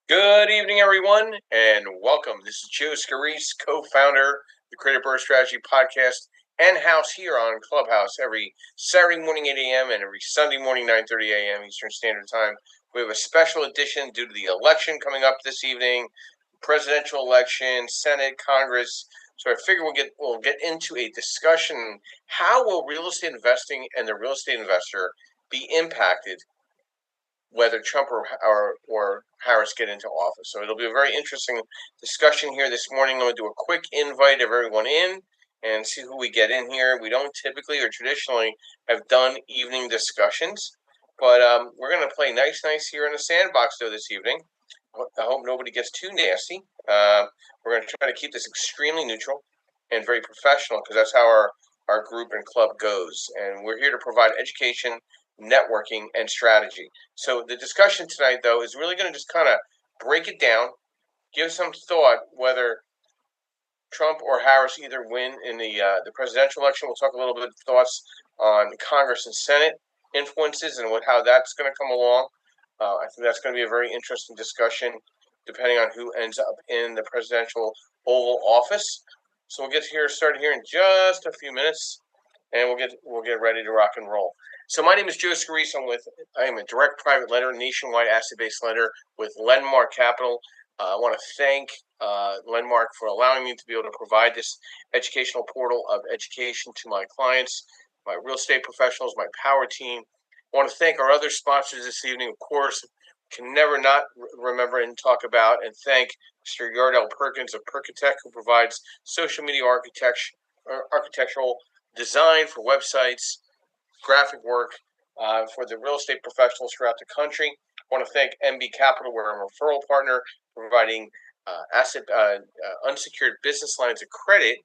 Good evening, everyone, and welcome. This is Joe Scarice, co-founder of the Creative Birth Strategy podcast and house here on Clubhouse every Saturday morning, 8 a.m. and every Sunday morning, 9:30 a.m. Eastern Standard Time. We have a special edition due to the election coming up this evening, presidential election, Senate, Congress. So I figure we'll get into a discussion. How will real estate investing and the real estate investor be impacted whether Trump or Harris get into office? So it'll be a very interesting discussion here this morning. I'm going to do a quick invite of everyone in and see who we get in here. We don't typically or traditionally have done evening discussions, but we're going to play nice here in the sandbox though this evening. I hope nobody gets too nasty. We're going to try to keep this extremely neutral and very professional because that's how our group and club goes. And we're here to provide education, networking, and strategy. So the discussion tonight, though, is really going to just kind of break it down, give some thought whether Trump or Harris either win in the presidential election. We'll talk a little bit of thoughts on Congress and Senate influences and how that's going to come along. I think that's going to be a very interesting discussion, depending on who ends up in the presidential Oval Office. So we'll get started here in just a few minutes, and we'll get ready to rock and roll. So my name is Joe Scarice. I am a direct private lender, nationwide asset-based lender with Lendmark Capital. I want to thank Lendmark for allowing me to be able to provide this educational portal of education to my clients, my real estate professionals, my power team. I want to thank our other sponsors this evening. Of course, can never not remember and talk about and thank Mr. Yardell Perkins of Perkatech, who provides social media architectural design for websites, graphic work for the real estate professionals throughout the country. I want to thank MB Capital, where I'm a referral partner, providing unsecured business lines of credit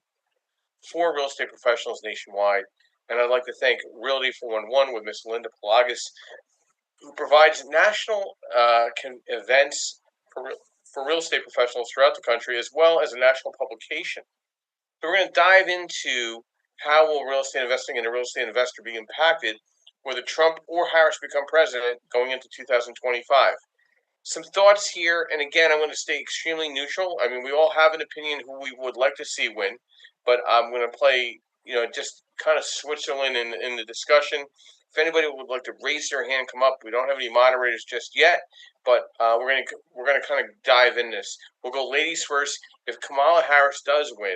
for real estate professionals nationwide. And I'd like to thank Realty 411 with Ms. Linda Pelagas, who provides national events for real estate professionals throughout the country, as well as a national publication. So we're going to dive into how will real estate investing and the real estate investor be impacted whether Trump or Harris become president going into 2025. Some thoughts here, and again, I'm going to stay extremely neutral. I mean, we all have an opinion who we would like to see win, but I'm going to play, just kind of Switzerland in the discussion. If anybody would like to raise their hand, come up. We don't have any moderators just yet, but we're gonna kind of dive in this. We'll go ladies first. If Kamala Harris does win,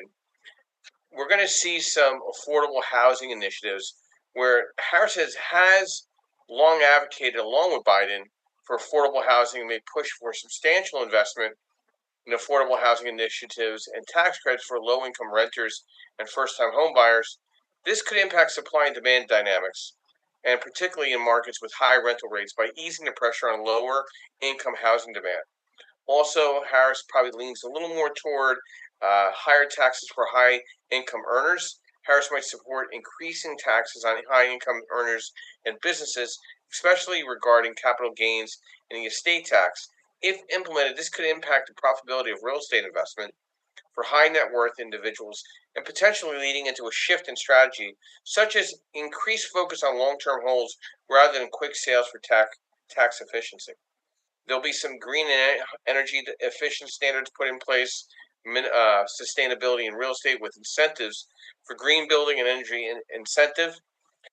we're going to see some affordable housing initiatives where Harris has long advocated, along with Biden, for affordable housing and may push for substantial investment in affordable housing initiatives and tax credits for low-income renters and first-time home buyers. This could impact supply and demand dynamics, and particularly in markets with high rental rates, by easing the pressure on lower-income housing demand. Also, Harris probably leans a little more toward higher taxes for high income earners. Harris might support increasing taxes on high income earners and businesses, especially regarding capital gains and the estate tax. If implemented, this could impact the profitability of real estate investment for high net worth individuals and potentially leading into a shift in strategy, such as increased focus on long term holds rather than quick sales for tax efficiency. There'll be some green energy efficient standards put in place, sustainability in real estate with incentives for green building and energy incentive.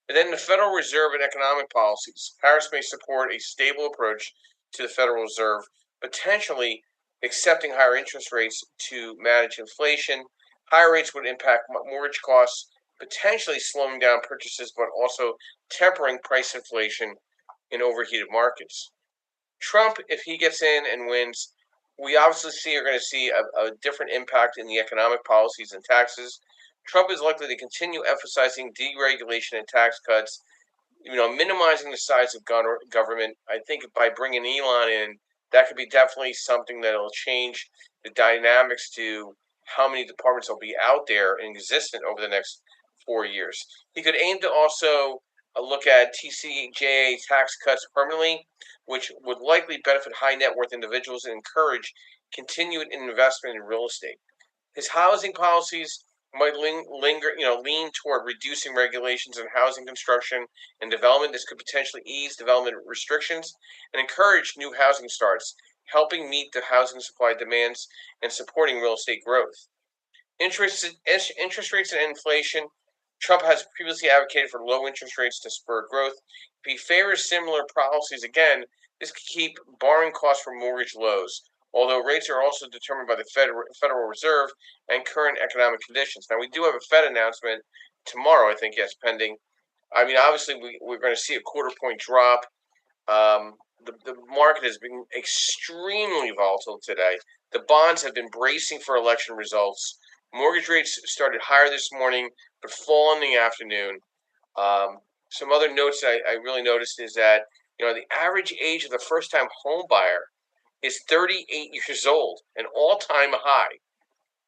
And then the Federal Reserve and economic policies. Harris may support a stable approach to the Federal Reserve, potentially accepting higher interest rates to manage inflation. Higher rates would impact mortgage costs, potentially slowing down purchases, but also tempering price inflation in overheated markets. Trump, if he gets in and wins, we obviously are going to see a different impact in the economic policies and taxes. Trump is likely to continue emphasizing deregulation and tax cuts, minimizing the size of government. I think by bringing Elon in, that could be definitely something that will change the dynamics to how many departments will be out there and existent over the next 4 years. He could aim to also look at TCJA tax cuts permanently, which would likely benefit high net worth individuals and encourage continued investment in real estate. His housing policies might lean toward reducing regulations in housing construction and development. This could potentially ease development restrictions and encourage new housing starts. helping meet the housing supply demands and supporting real estate growth. Interest rates and inflation. Trump has previously advocated for low interest rates to spur growth. If he favors similar policies again, this could keep borrowing costs for mortgage lows, although rates are also determined by the Federal Reserve and current economic conditions. Now, we do have a Fed announcement tomorrow, I think, yes, pending. I mean, obviously, we're going to see a quarter point drop. The market has been extremely volatile today. The bonds have been bracing for election results. Mortgage rates started higher this morning, but fall in the afternoon. Some other notes that I really noticed is that the average age of the first-time home buyer is 38 years old, an all-time high.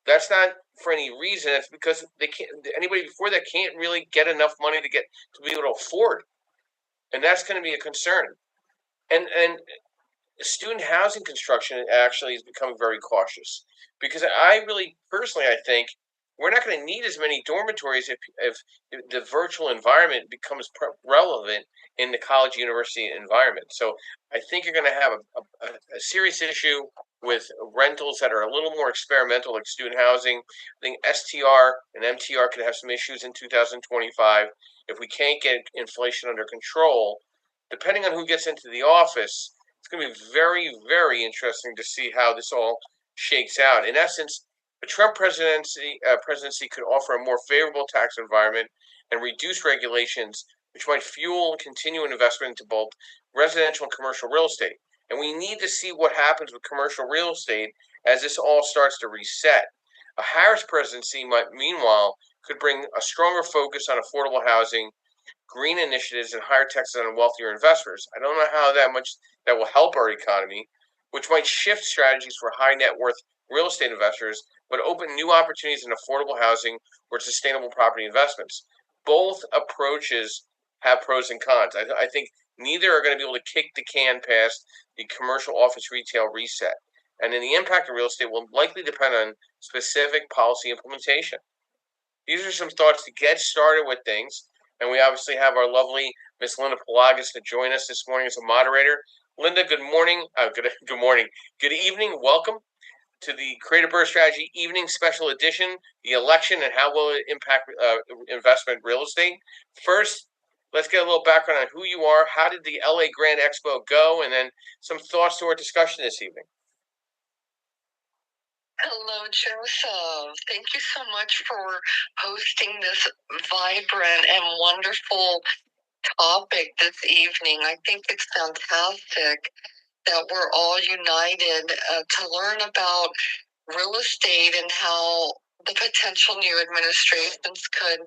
That's not for any reason. It's because they can't. Anybody before that can't really get enough money to be able to afford, and that's going to be a concern. And student housing construction actually is becoming very cautious because I really personally I think we're not going to need as many dormitories if the virtual environment becomes relevant in the college university environment. So I think you're going to have a serious issue with rentals that are a little more experimental, like student housing. I think STR and MTR could have some issues in 2025 if we can't get inflation under control. Depending on who gets into the office, it's going to be very, very interesting to see how this all shakes out. In essence, the Trump presidency could offer a more favorable tax environment and reduce regulations, which might fuel continuing investment into both residential and commercial real estate. And we need to see what happens with commercial real estate as this all starts to reset. A Harris presidency meanwhile, could bring a stronger focus on affordable housing, green initiatives, and higher taxes on wealthier investors. I don't know how that will help our economy, which might shift strategies for high net worth real estate investors, but open new opportunities in affordable housing or sustainable property investments. Both approaches have pros and cons. I think neither are going to be able to kick the can past the commercial office retail reset. And then the impact of real estate will likely depend on specific policy implementation. These are some thoughts to get started with things. And we obviously have our lovely Miss Linda Pelagas to join us this morning as a moderator. Linda, good morning. Good morning. Good evening. Welcome to the Creative Birth Strategy Evening Special Edition, the election and how will it impact investment real estate. First, let's get a little background on who you are. How did the LA Grand Expo go? And then some thoughts to our discussion this evening. Hello, Joseph. Thank you so much for hosting this vibrant and wonderful topic this evening. I think it's fantastic that we're all united to learn about real estate and how the potential new administrations could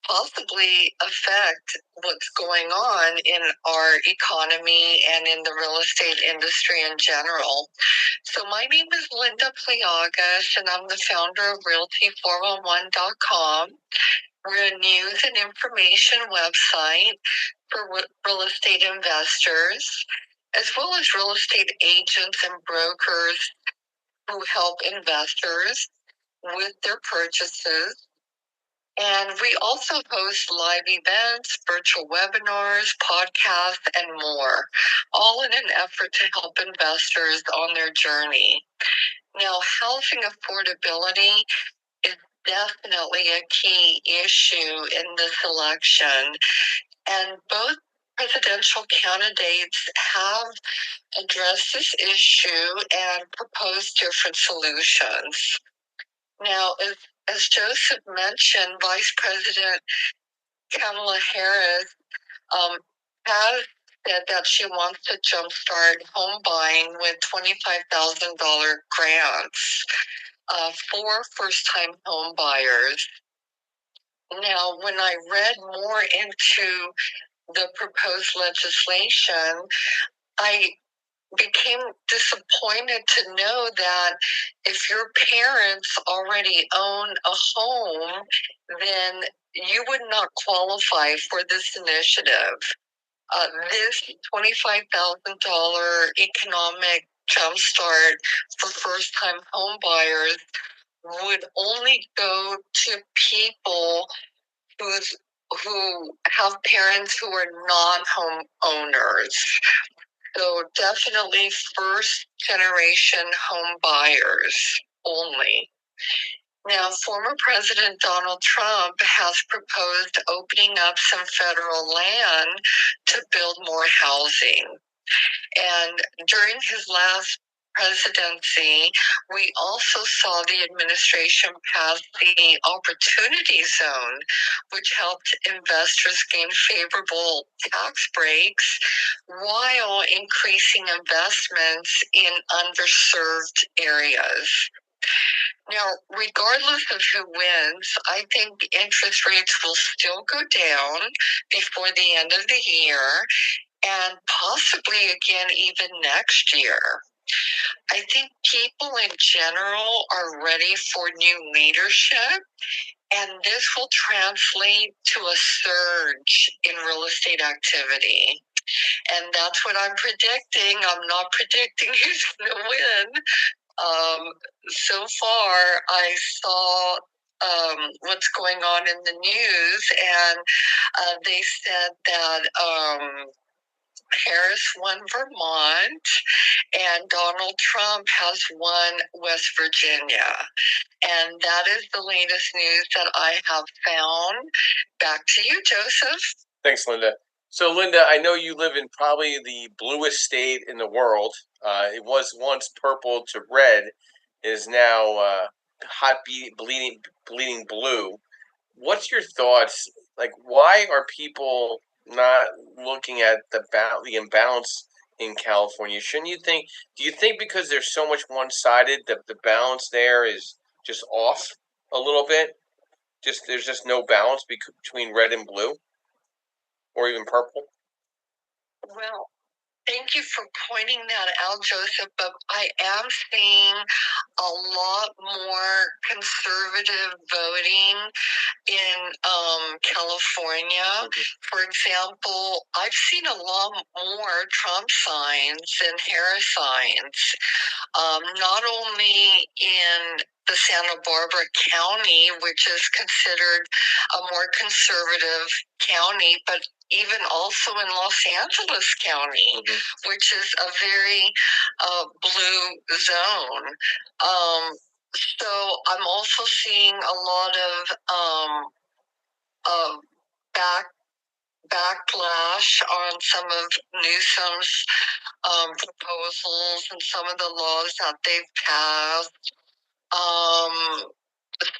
possibly affect what's going on in our economy and in the real estate industry in general. So my name is Linda Pliagas, and I'm the founder of Realty411.com. We're a news and information website for real estate investors, as well as real estate agents and brokers who help investors with their purchases. And we also host live events, virtual webinars, podcasts, and more, all in an effort to help investors on their journey. Now, housing affordability is definitely a key issue in this election, and both presidential candidates have addressed this issue and proposed different solutions. Now, as Joseph mentioned, Vice President Kamala Harris has said that she wants to jumpstart home buying with $25,000 grants for first-time home buyers. Now, when I read more into the proposed legislation, I became disappointed to know that if your parents already own a home, then you would not qualify for this initiative. This $25,000 economic jumpstart for first-time home buyers would only go to people who have parents who are non-home owners. So definitely first generation home buyers only. Now, former President Donald Trump has proposed opening up some federal land to build more housing. And during his last presidency, we also saw the administration pass the Opportunity Zone, which helped investors gain favorable tax breaks while increasing investments in underserved areas. Now, regardless of who wins, I think interest rates will still go down before the end of the year and possibly again even next year. I think people in general are ready for new leadership, and this will translate to a surge in real estate activity. And that's what I'm predicting. I'm not predicting who's going to win. So far, I saw what's going on in the news, and they said that Harris won Vermont and Donald Trump has won West Virginia. And that is the latest news that I have found. Back to you, Joseph. Thanks, Linda. So, Linda, I know you live in probably the bluest state in the world. It was once purple to red, is now bleeding blue. What's your thoughts? Like, why are people not looking at the imbalance in California? Shouldn't you think? Do you think because there's so much one sided that the balance there is just off a little bit? Just there's just no balance between red and blue, or even purple. Well, thank you for pointing that out, Joseph. But I am seeing a lot more conservative voting in California. For example, I've seen a lot more Trump signs than Harris signs, not only in the Santa Barbara County, which is considered a more conservative county, but even also in Los Angeles County, which is a very blue zone. So I'm also seeing a lot of backlash on some of Newsom's proposals and some of the laws that they've passed.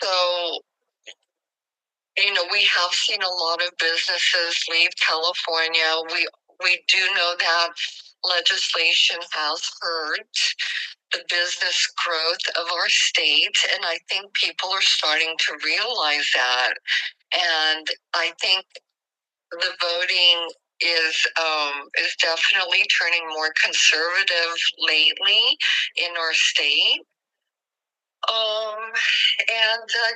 So, we have seen a lot of businesses leave California. We do know that legislation has hurt the business growth of our state, and I think people are starting to realize that. And I think the voting is definitely turning more conservative lately in our state.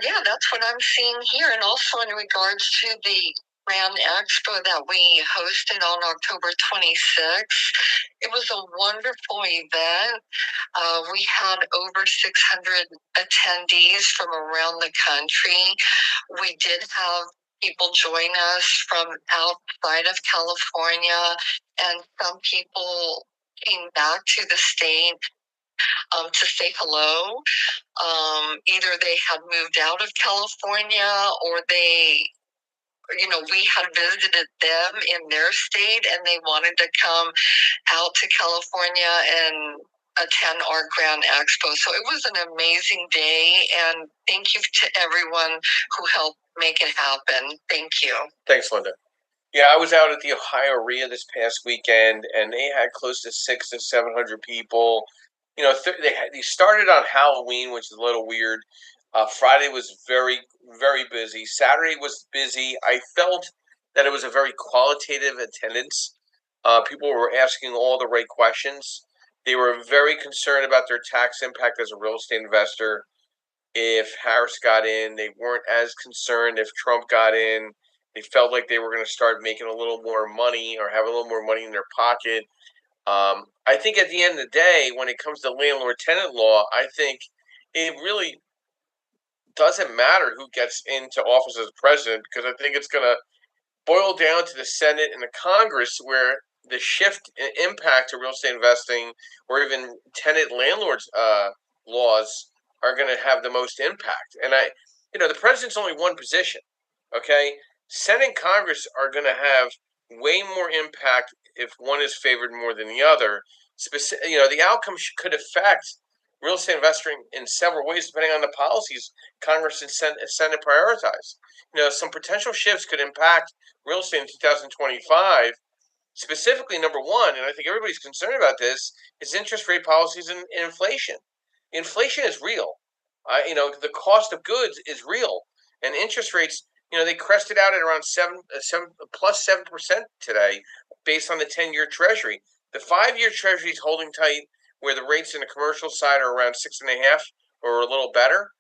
Yeah, that's what I'm seeing here. And also in regards to the Grand Expo that we hosted on October 26th, it was a wonderful event. We had over 600 attendees from around the country. We did have people join us from outside of California, and some people came back to the state to say hello. Either they had moved out of California or we had visited them in their state and they wanted to come out to California and attend our Grand Expo. So it was an amazing day, and thank you to everyone who helped make it happen. Thank you. Thanks, Linda. Yeah, I was out at the Ohio RIA this past weekend, and they had close to 600 to 700 people. They started on Halloween, which is a little weird. Friday was very, very busy. Saturday was busy. I felt that it was a very qualitative attendance. People were asking all the right questions. They were very concerned about their tax impact as a real estate investor. If Harris got in, they weren't as concerned if Trump got in. They felt like they were going to start making a little more money or have a little more money in their pocket. I think at the end of the day, when it comes to landlord tenant law, I think it really doesn't matter who gets into office as president, because I think it's going to boil down to the Senate and the Congress, where the shift in impact to real estate investing, or even tenant landlords laws, are going to have the most impact. And the president's only one position. Okay, Senate and Congress are going to have way more impact if one is favored more than the other. The outcome could affect real estate investing in several ways, depending on the policies Congress and Senate prioritize. Some potential shifts could impact real estate in 2025. Specifically, number one, and I think everybody's concerned about this, is interest rate policies and inflation. Inflation is real. The cost of goods is real, and interest rates, they crested out at around 7% today, based on the 10-year Treasury. The 5-year Treasury is holding tight, where the rates in the commercial side are around 6.5 or a little better.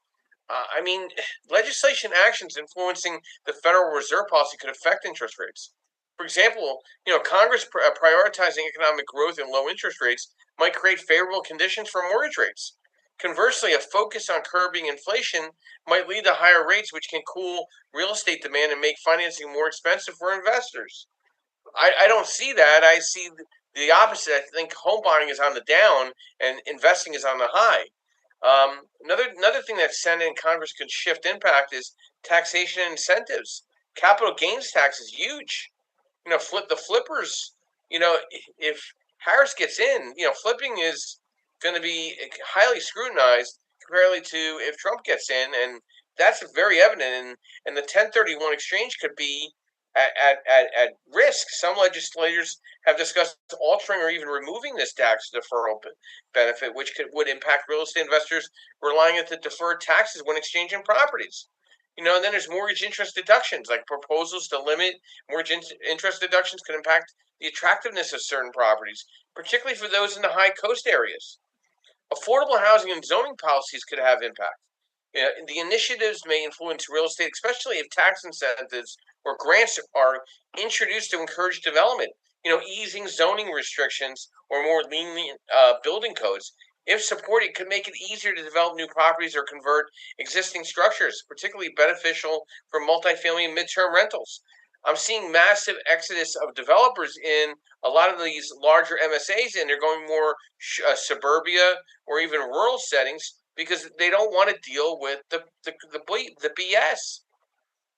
Legislation actions influencing the Federal Reserve policy could affect interest rates. For example, Congress prioritizing economic growth and low interest rates might create favorable conditions for mortgage rates. Conversely, a focus on curbing inflation might lead to higher rates, which can cool real estate demand and make financing more expensive for investors. I don't see that. I see the opposite. I think home buying is on the down and investing is on the high. Another thing that Senate and Congress could shift impact is taxation incentives. Capital gains tax is huge. Flip the flippers. If Harris gets in, flipping is going to be highly scrutinized comparatively to if Trump gets in, and that's very evident. And the 1031 exchange could be at risk. Some legislators have discussed altering or even removing this tax deferral benefit, which would impact real estate investors relying on the deferred taxes when exchanging properties. And then there's mortgage interest deductions, like proposals to limit mortgage interest deductions could impact the attractiveness of certain properties, particularly for those in the high coast areas. Affordable housing and zoning policies could have impact. The initiatives may influence real estate, especially if tax incentives or grants are introduced to encourage development. Easing zoning restrictions or more lenient building codes, if supported, could make it easier to develop new properties or convert existing structures, particularly beneficial for multifamily and midterm rentals. I'm seeing massive exodus of developers in a lot of these larger MSAs, and they're going more suburbia or even rural settings because they don't want to deal with the BS.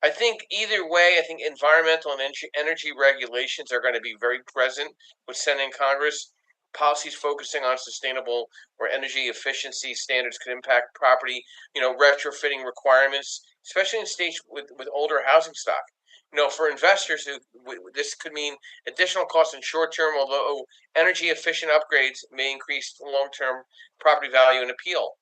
I think either way, I think environmental and energy regulations are going to be very present with Senate and Congress. Policies focusing on sustainable or energy efficiency standards could impact property, retrofitting requirements, especially in states with older housing stock. For investors, this could mean additional costs in short term, although energy efficient upgrades may increase long term property value and appeal.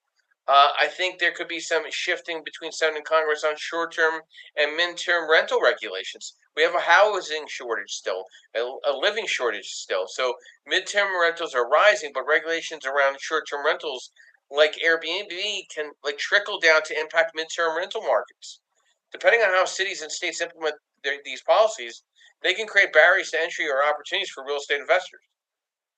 I think there could be some shifting between Senate and Congress on short-term and midterm rental regulations. We have a housing shortage still, a living shortage still. So midterm rentals are rising, but regulations around short-term rentals like Airbnb can trickle down to impact midterm rental markets. Depending on how cities and states implement these policies, they can create barriers to entry or opportunities for real estate investors.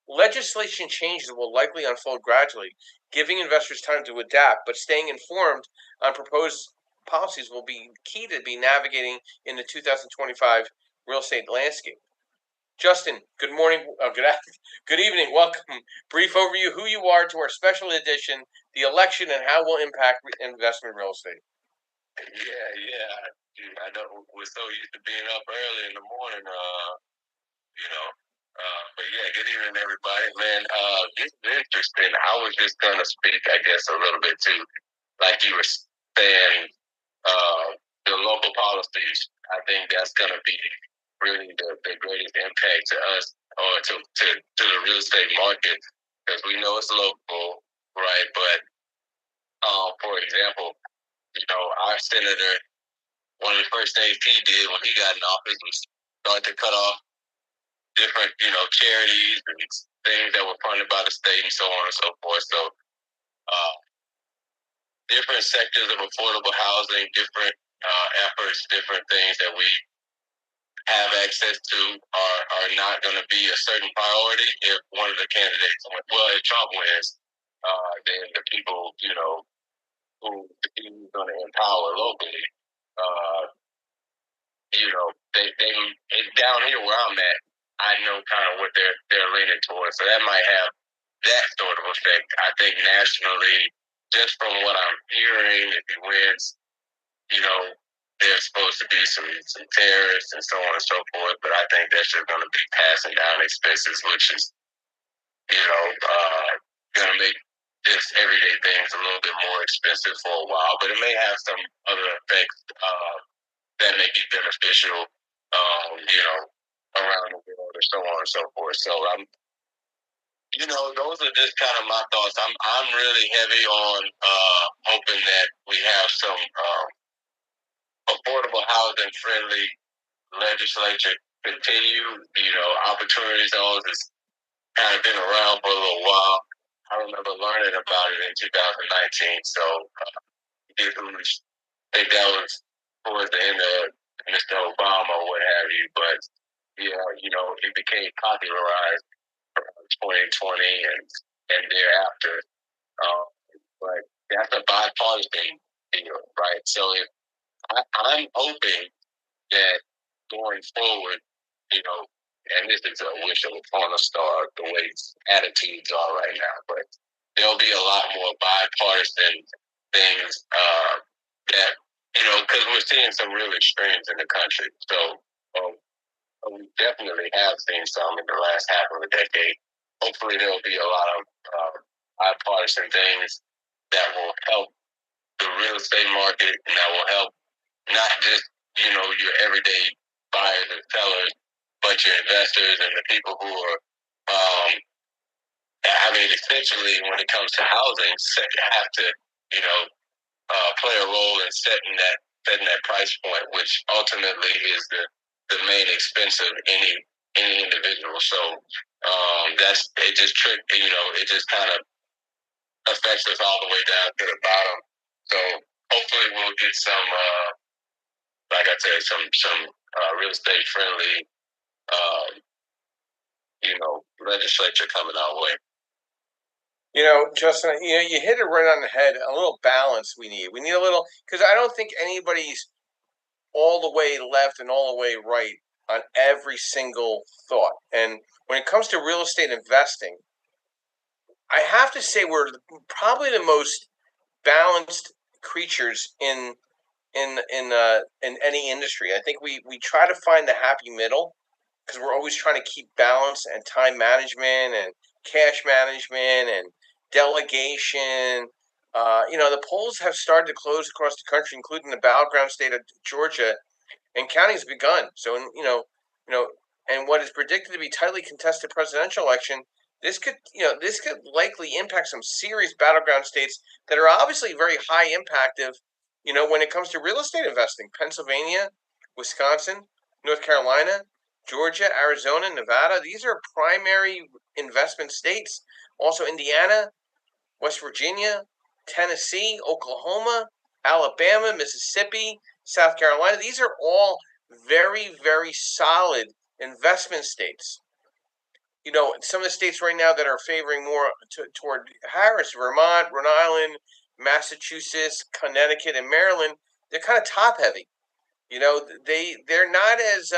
Legislation changes will likely unfold gradually, giving investors time to adapt, but staying informed on proposed policies will be key to be navigating in the 2025 real estate landscape. Justin, good morning, good evening, welcome. Brief overview who you are to our special edition, the election and how it will impact investment real estate. Yeah. I know we're so used to being up early in the morning, but yeah, good evening, everybody. Man, this is interesting. I was just going to speak, I guess, a little bit too, like you were saying, the local policies. I think that's going to be really the greatest impact to us or to the real estate market because we know it's local, right? But for example, our senator, one of the first things he did when he got in office was start to cut off different, charities and things that were funded by the state and so on and so forth. So, different sectors of affordable housing, different efforts, different things that we have access to are not going to be a certain priority if one of the candidates, well, if Trump wins, then the people, who he's going to empower locally, they down here where I'm at, I know kind of what they're leaning towards. So that might have that sort of effect. I think nationally, just from what I'm hearing, if he wins, you know, there's supposed to be some tariffs and so on and so forth. But I think that's just going to be passing down expenses, which is, going to make just everyday things a little bit more expensive for a while. But it may have some other effects that may be beneficial, around the world or so on and so forth. So those are just kind of my thoughts. I'm really heavy on hoping that we have some affordable housing friendly legislature continue. Opportunity zones has kind of been around for a little while. I remember learning about it in 2019. So I think that was towards the end of Mr. Obama or what have you. But it became popularized around 2020 and thereafter. But that's a bipartisan deal, right? So if I'm hoping that going forward, and this is a wish on a star, the way attitudes are right now, but there'll be a lot more bipartisan things that, because we're seeing some real extremes in the country. So we definitely have seen some in the last half of a decade. Hopefully there'll be a lot of bipartisan things that will help the real estate market and that will help not just, your everyday buyers and sellers, but your investors and the people who are, essentially when it comes to housing, have to, play a role in setting that price point, which ultimately is the main expense of any individual. So that's it. Just it just kind of affects us all the way down to the bottom. So hopefully we'll get some, like I said, some real estate friendly, legislature coming our way. Justin, you hit it right on the head. A little balance we need. We need a little, because I don't think anybody's all the way left and all the way right on every single thought. And when it comes to real estate investing, I have to say we're probably the most balanced creatures in any industry. I think we try to find the happy middle because we're always trying to keep balance and time management and cash management and delegation. The polls have started to close across the country, including the battleground state of Georgia, and counting has begun. So, and what is predicted to be tightly contested presidential election, this could likely impact some serious battleground states that are obviously very high impactive. When it comes to real estate investing, Pennsylvania, Wisconsin, North Carolina, Georgia, Arizona, Nevada, these are primary investment states. Also, Indiana, West Virginia, Tennessee, Oklahoma, Alabama, Mississippi, South Carolina. These are all very, very solid investment states. Some of the states right now that are favoring more toward Harris, Vermont, Rhode Island, Massachusetts, Connecticut, and Maryland, they're kind of top heavy. They're not as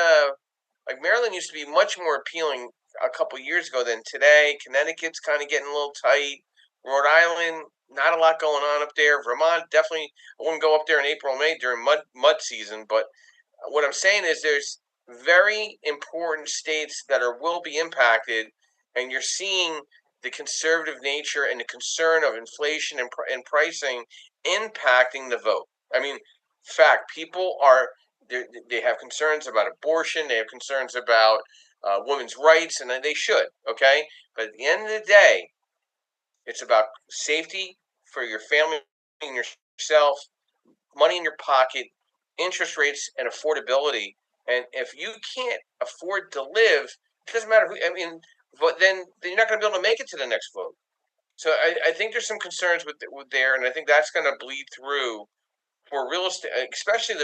like Maryland used to be much more appealing a couple years ago than today. Connecticut's kind of getting a little tight. Rhode Island, not a lot going on up there. Vermont, definitely, I wouldn't go up there in April, May during mud season. But what I'm saying is there's very important states that will be impacted, and you're seeing the conservative nature and the concern of inflation and pricing impacting the vote. I mean, fact, people they have concerns about abortion. They have concerns about women's rights, and they should, okay? But at the end of the day, it's about safety for your family and yourself, money in your pocket, interest rates, and affordability. And if you can't afford to live, it doesn't matter who. But then you're not going to be able to make it to the next vote. So I think there's some concerns with there, and I think that's going to bleed through for real estate, especially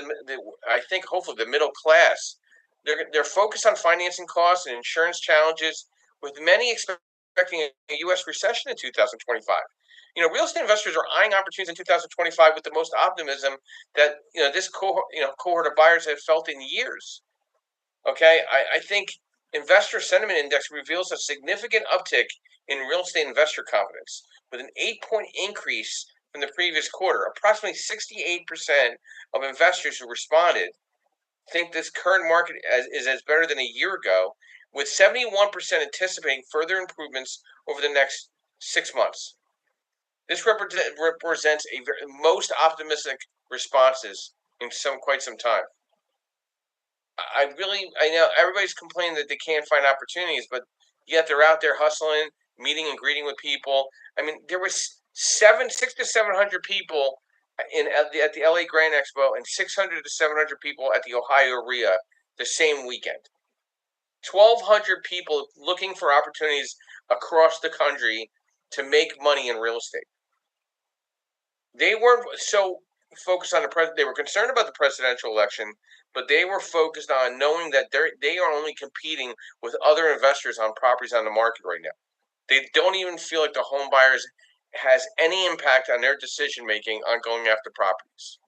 I think hopefully the middle class. They're focused on financing costs and insurance challenges, with many expecting a U.S. recession in 2025. Real estate investors are eyeing opportunities in 2025 with the most optimism that this cohort of buyers have felt in years. Okay, I think Investor Sentiment Index reveals a significant uptick in real estate investor confidence, with an 8-point increase from the previous quarter. Approximately 68% of investors who responded think this current market is as better than a year ago, with 71% anticipating further improvements over the next 6 months. This represents a most optimistic responses in quite some time. I know everybody's complaining that they can't find opportunities, but yet they're out there hustling, meeting and greeting with people. I mean, there was 600 to 700 people at the LA Grand Expo and 600 to 700 people at the Ohio RIA the same weekend. 1,200 people looking for opportunities across the country to make money in real estate. They weren't so focused on they were concerned about the presidential election, but they were focused on knowing that they are only competing with other investors on properties on the market right now. They don't even feel like the home buyers has any impact on their decision making on going after properties.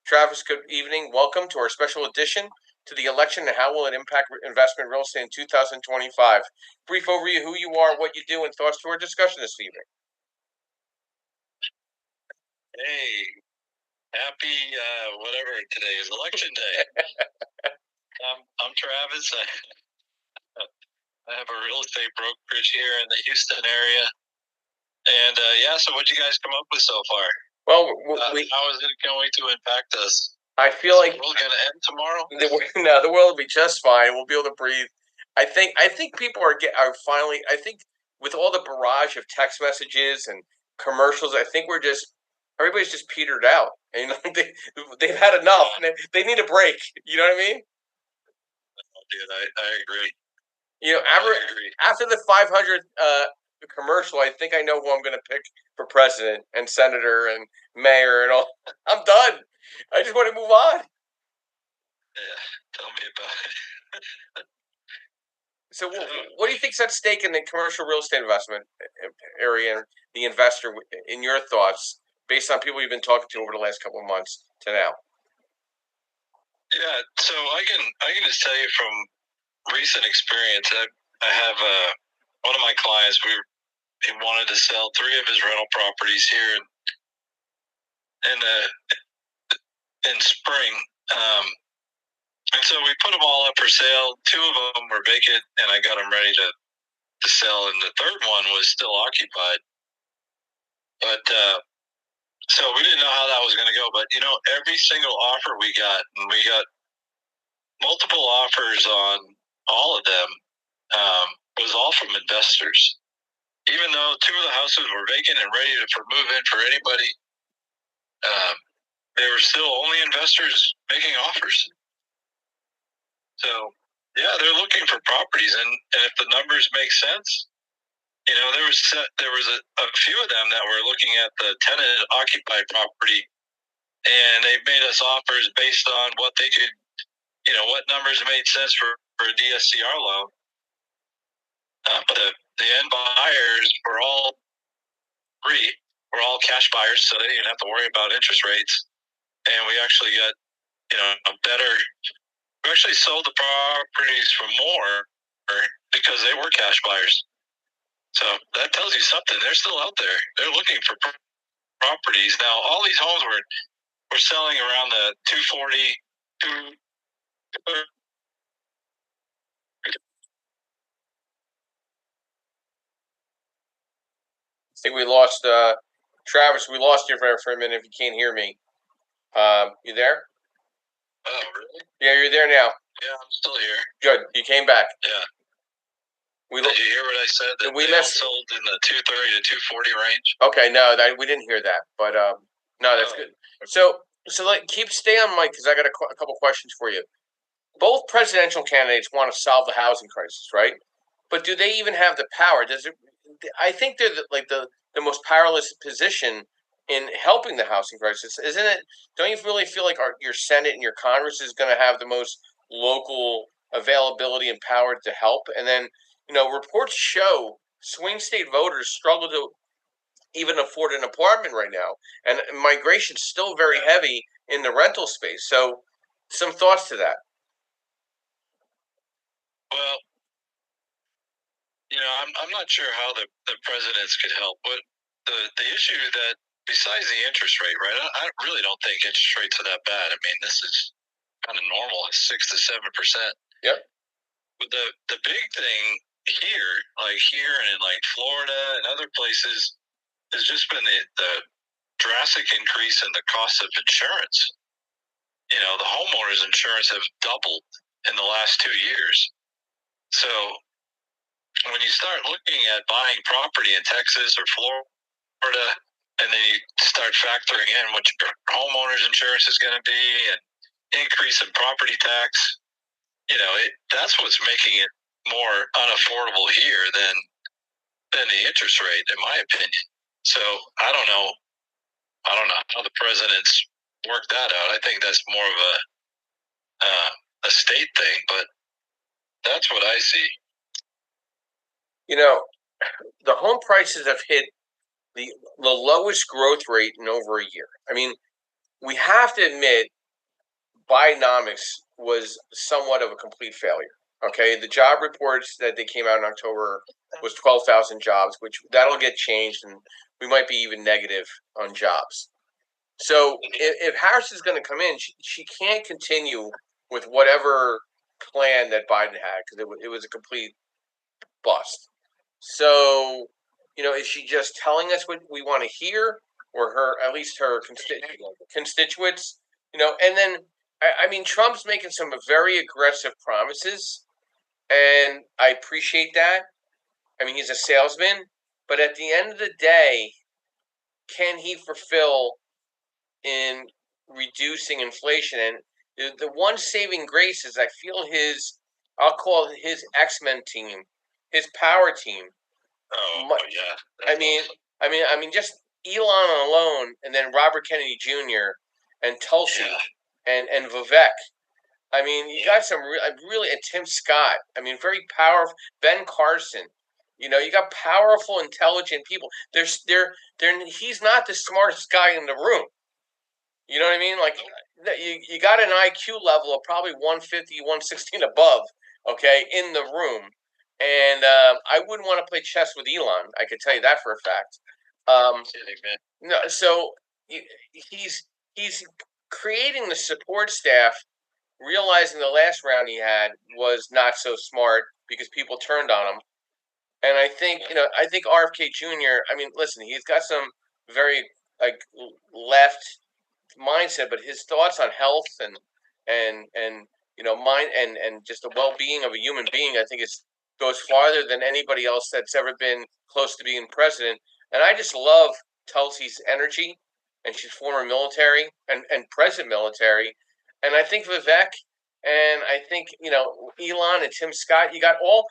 Travis, good evening. Welcome to our special edition to the election and how will it impact investment real estate in 2025. Brief overview: who you are, what you do, and thoughts to our discussion this evening. Hey, happy whatever today is, election day. I'm Travis. I have a real estate brokerage here in the Houston area, and so what'd you guys come up with so far? Well, how is it going to impact us? I feel like the world's going to end tomorrow. No, the world will be just fine. We'll be able to breathe. I think people are finally. I think with all the barrage of text messages and commercials, I think everybody's just petered out. And they've had enough. They need a break. You know what I mean? Oh, dude, I agree. After the 500th commercial, I think I know who I'm going to pick for president and senator and mayor and all. I'm done. I just want to move on. Yeah, tell me about it. So, what do you think's at stake in the commercial real estate investment area and the investor, in your thoughts, based on people you've been talking to over the last couple of months to now? Yeah, so I can just tell you from recent experience. I have one of my clients. He wanted to sell 3 of his rental properties here in spring. And so we put them all up for sale. 2 of them were vacant, and I got them ready to sell. And the third one was still occupied. But so we didn't know how that was going to go. But every single offer we got, and we got multiple offers on all of them, was all from investors. Even though 2 of the houses were vacant and ready for move in for anybody, they were still only investors making offers. So, yeah, they're looking for properties, and if the numbers make sense, there was a few of them that were looking at the tenant occupied property, and they made us offers based on what they could, what numbers made sense for a DSCR loan. But the end buyers were all cash buyers, so they didn't have to worry about interest rates, and we actually got we actually sold the properties for more because they were cash buyers. So that tells you something. They're still out there. They're looking for properties. Now, all these homes were selling around the 240. I think we lost Travis. We lost you for a minute. If you can't hear me, you there? Oh, really? Yeah, you're there now. Yeah, I'm still here. Good. You came back. Yeah. Did you hear what I said? That we sold in the 230 to 240 range. Okay, no, we didn't hear that. But no, that's good. So stay on mic because I got a couple questions for you. Both presidential candidates want to solve the housing crisis, right? But do they even have the power? I think they're the most powerless position in helping the housing crisis, isn't it? Don't you really feel like your Senate and your Congress is going to have the most local availability and power to help? And then, reports show swing state voters struggle to even afford an apartment right now, and migration's still very heavy in the rental space. So, some thoughts to that. Well, I'm not sure how the presidents could help, but the issue that besides the interest rate, right? I really don't think interest rates are that bad. I mean, this is kind of normal at 6 to 7%. Yep. But the big thing here, like here and in like Florida and other places, has just been the drastic increase in the cost of insurance. The homeowners insurance have doubled in the last 2 years. So when you start looking at buying property in Texas or Florida, and then you start factoring in what your homeowners insurance is going to be and increase in property tax, that's what's making it more unaffordable here than the interest rate, in my opinion. So I don't know how the presidents work that out. I think that's more of a state thing, but that's what I see. The home prices have hit the lowest growth rate in over a year. I mean, we have to admit Bidenomics was somewhat of a complete failure. Okay, the job reports that they came out in October was 12,000 jobs, which that'll get changed, and we might be even negative on jobs. So if Harris is going to come in, she can't continue with whatever plan that Biden had because it was a complete bust. So, is she just telling us what we want to hear, or at least her constituents? And then I mean, Trump's making some very aggressive promises, and I appreciate that. I mean, he's a salesman, but at the end of the day, can he fulfill in reducing inflation? And the one saving grace is I feel I'll call it his X-Men team, his power team. Oh yeah. I mean, just Elon alone, and then Robert Kennedy Jr. and Tulsi and Vivek. I mean, you got some really, and Tim Scott. I mean, very powerful. Ben Carson. You got powerful, intelligent people. He's not the smartest guy in the room. You know what I mean? Like, you got an IQ level of probably 150, 116 above, okay, in the room. And I wouldn't want to play chess with Elon. I could tell you that for a fact. No, so he's creating the support staff, realizing the last round he had was not so smart because people turned on him. And I think RFK Jr. I mean, listen, he's got some very left mindset, but his thoughts on health and mind and just the well-being of a human being, I think goes farther than anybody else that's ever been close to being president. And I just love Tulsi's energy, and she's former military and present military. And I think Vivek, and I think Elon and Tim Scott, you got all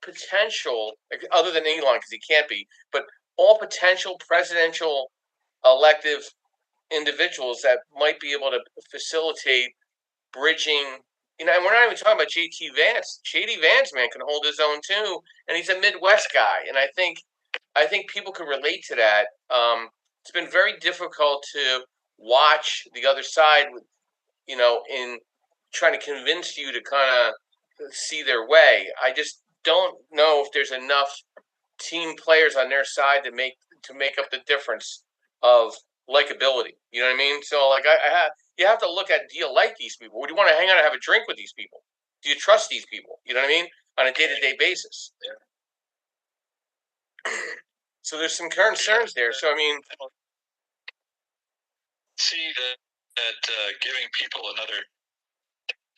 potential, other than Elon because he can't be, but all potential presidential elective individuals that might be able to facilitate bridging. And we're not even talking about JT Vance. JD Vance, man, can hold his own too, and he's a Midwest guy. And I think people can relate to that. It's been very difficult to watch the other side, in trying to convince you to kind of see their way. I just don't know if there's enough team players on their side to make up the difference of likability. You know what I mean? So like you have to look at, do you like these people? Would you want to hang out and have a drink with these people? Do you trust these people? You know what I mean? On a day-to-day basis. Yeah. So there's some concerns there. So I mean, see that giving people another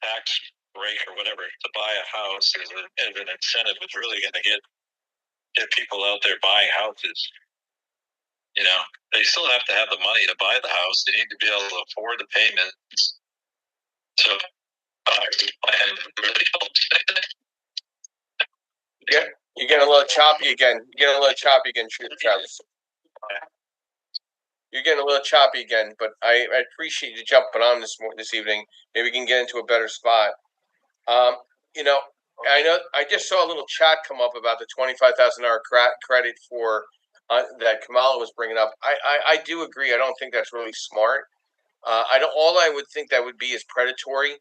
tax break or whatever to buy a house as an incentive is really going to get people out there buying houses. They still have to have the money to buy the house. They need to be able to afford the payments. So, plan really helps. Yeah, you're getting a little choppy again. Travis. You're getting a little choppy again, but I appreciate you jumping on this evening. Maybe we can get into a better spot. I know I just saw a little chat come up about the $25,000 credit for that Kamala was bringing up. I do agree. I don't think that's really smart. All I would think that would be is predatory,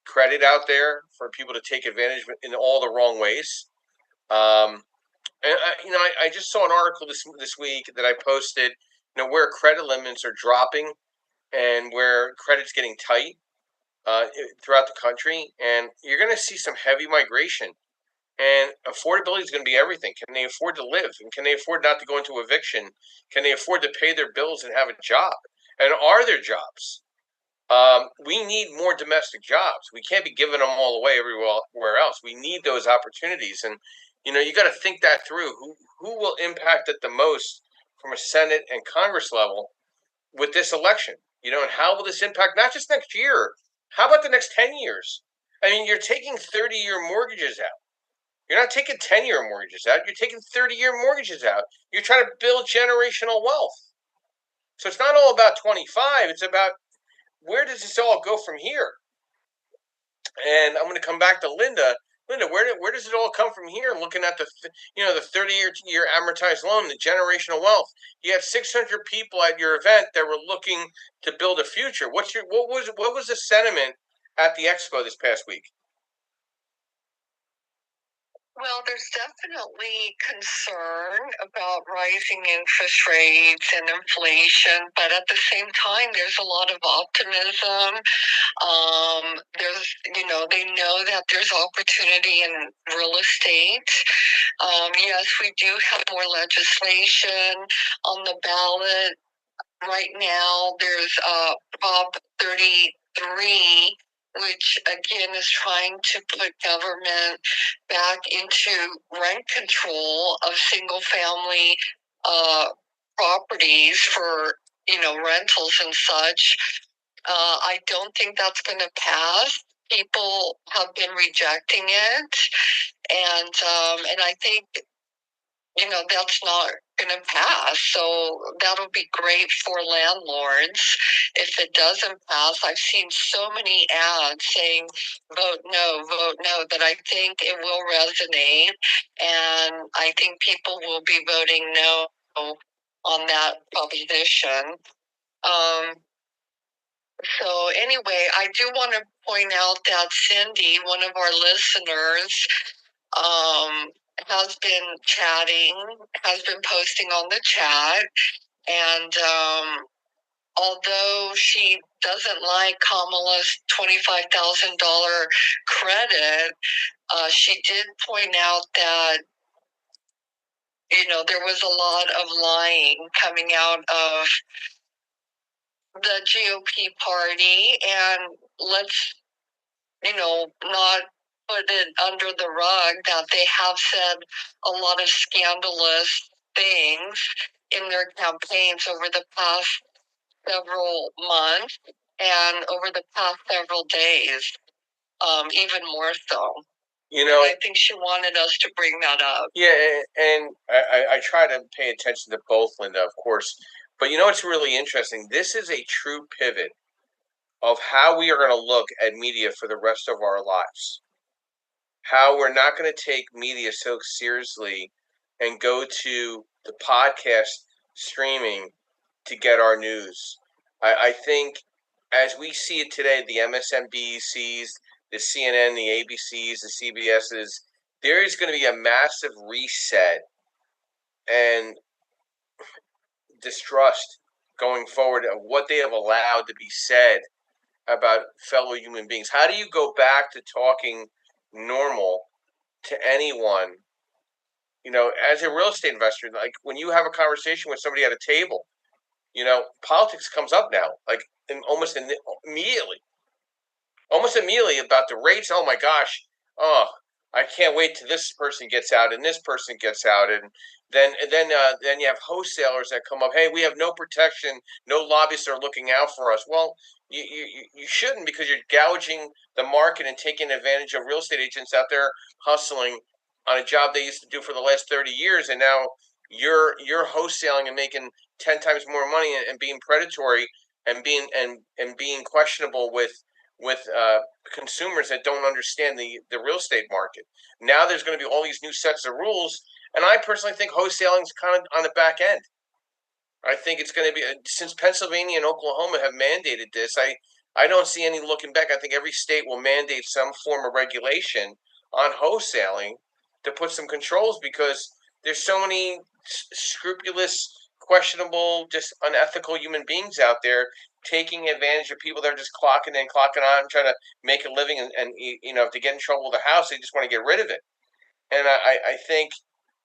credit out there for people to take advantage in all the wrong ways. I just saw an article this week that I posted, where credit limits are dropping and where credit's getting tight throughout the country, and you're going to see some heavy migration. And affordability is going to be everything. Can they afford to live? And can they afford not to go into eviction? Can they afford to pay their bills and have a job? And are there jobs? We need more domestic jobs. We can't be giving them all away everywhere else. We need those opportunities, and you got to think that through. Who will impact it the most from a Senate and Congress level with this election? And how will this impact not just next year? How about the next 10 years? I mean, you're taking 30-year mortgages out. You're not taking 10-year mortgages out. You're taking 30-year mortgages out. You're trying to build generational wealth. So it's not all about 25. It's about where does this all go from here? And I'm going to come back to Linda. Linda, where does it all come from here? Looking at the 30-year amortized loan, the generational wealth. You had 600 people at your event that were looking to build a future. What was the sentiment at the expo this past week? Well, there's definitely concern about rising interest rates and inflation, but at the same time, there's a lot of optimism. They know that there's opportunity in real estate. Yes, we do have more legislation on the ballot. Right now, there's Prop 33, which again is trying to put government back into rent control of single family properties for rentals and such. I don't think that's going to pass. People have been rejecting it, and I think that's not going to pass. So that'll be great for landlords if it doesn't pass. I've seen so many ads saying vote no, that I think it will resonate, and I think people will be voting no on that proposition. So anyway, I do want to point out that Cindy, one of our listeners, has been chatting, has been posting on the chat, and although she doesn't like Kamala's $25,000 credit, she did point out that there was a lot of lying coming out of the GOP party, and let's not put it under the rug that they have said a lot of scandalous things in their campaigns over the past several months and over the past several days, even more so. I think she wanted us to bring that up. Yeah, and I try to pay attention to both, Linda, of course. But it's really interesting. This is a true pivot of how we are going to look at media for the rest of our lives. How we're not going to take media so seriously and go to the podcast streaming to get our news. I think as we see it today, the MSNBCs, the CNN, the ABCs, the CBSs, there is going to be a massive reset and distrust going forward of what they have allowed to be said about fellow human beings. How do you go back to talking normal to anyone? As a real estate investor, like when you have a conversation with somebody at a table, politics comes up now, like almost immediately about the rates. Oh my gosh, I can't wait till this person gets out and this person gets out, and then you have wholesalers that come up. Hey, we have no protection. No lobbyists are looking out for us. Well, you shouldn't, because you're gouging the market and taking advantage of real estate agents out there hustling on a job they used to do for the last 30 years, and now you're wholesaling and making 10 times more money and being predatory and being questionable with consumers that don't understand the real estate market. Now there's going to be all these new sets of rules, and I personally think wholesaling is kind of on the back end. I think it's going to be, since Pennsylvania and Oklahoma have mandated this, I don't see any looking back. I think every state will mandate some form of regulation on wholesaling to put some controls because there's so many scrupulous, questionable, just unethical human beings out there taking advantage of people that are just clocking in, clocking out, and trying to make a living. And if they get in trouble with the house, they just want to get rid of it. And I think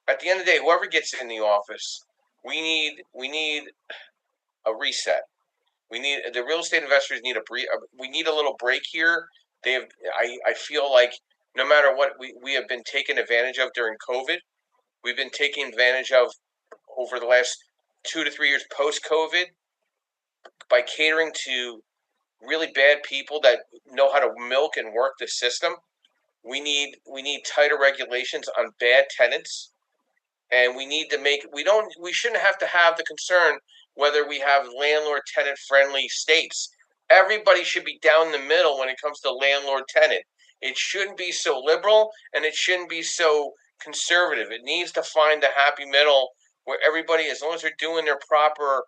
at the end of the day, whoever gets in the office, we need a reset. We need the real estate investors need we need a little break here. They have I feel like no matter what we have been taken advantage of during COVID, we've been taken advantage of over the last 2 to 3 years post COVID by catering to really bad people that know how to milk and work the system. We need tighter regulations on bad tenants, and we need to make we shouldn't have to have the concern whether we have landlord tenant friendly states. Everybody should be down the middle when it comes to landlord tenant. It shouldn't be so liberal and it shouldn't be so conservative. It needs to find the happy middle where everybody, as long as they're doing their proper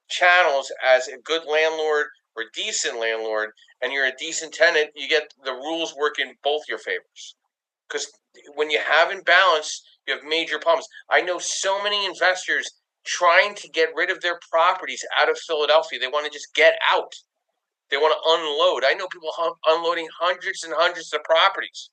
channels as a good landlord or decent landlord, and you're a decent tenant, you get the rules work in both your favors. Because when you have imbalance, you have major problems. I know so many investors trying to get rid of their properties out of Philadelphia. They want to just get out. They want to unload. I know people unloading hundreds and hundreds of properties.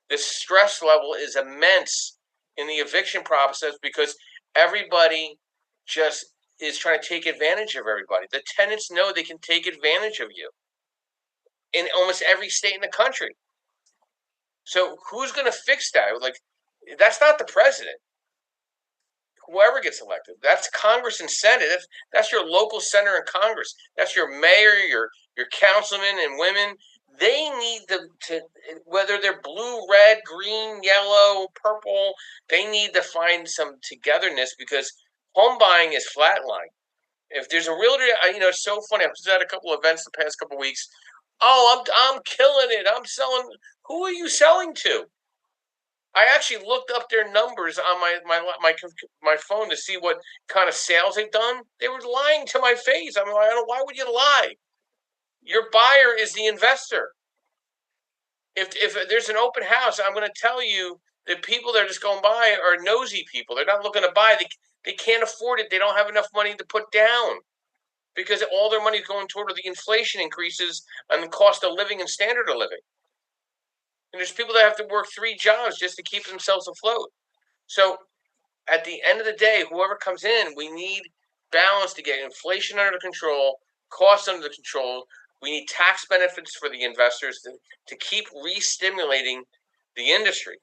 The stress level is immense in the eviction process because everybody just is trying to take advantage of everybody. The tenants know they can take advantage of you in almost every state in the country. So who's going to fix that? Like, that's not the president. Whoever gets elected, that's Congress and Senate. That's your local senator in Congress. That's your mayor, your councilmen and women. They need to whether they're blue, red, green, yellow, purple. They need to find some togetherness because home buying is flatline. If there's a realtor, it's so funny. I was at a couple of events the past couple of weeks. Oh, I'm killing it. I'm selling. Who are you selling to? I actually looked up their numbers on my phone to see what kind of sales they've done. They were lying to my face. I'm like, why would you lie? Your buyer is the investor. If there's an open house, I'm going to tell you the people that are just going by are nosy people. They're not looking to buy. They can't afford it. They don't have enough money to put down because all their money is going toward the inflation increases and the cost of living and standard of living. And there's people that have to work 3 jobs just to keep themselves afloat. So at the end of the day, whoever comes in, we need balance to get inflation under control, costs under control. We need tax benefits for the investors to keep re-stimulating the industry.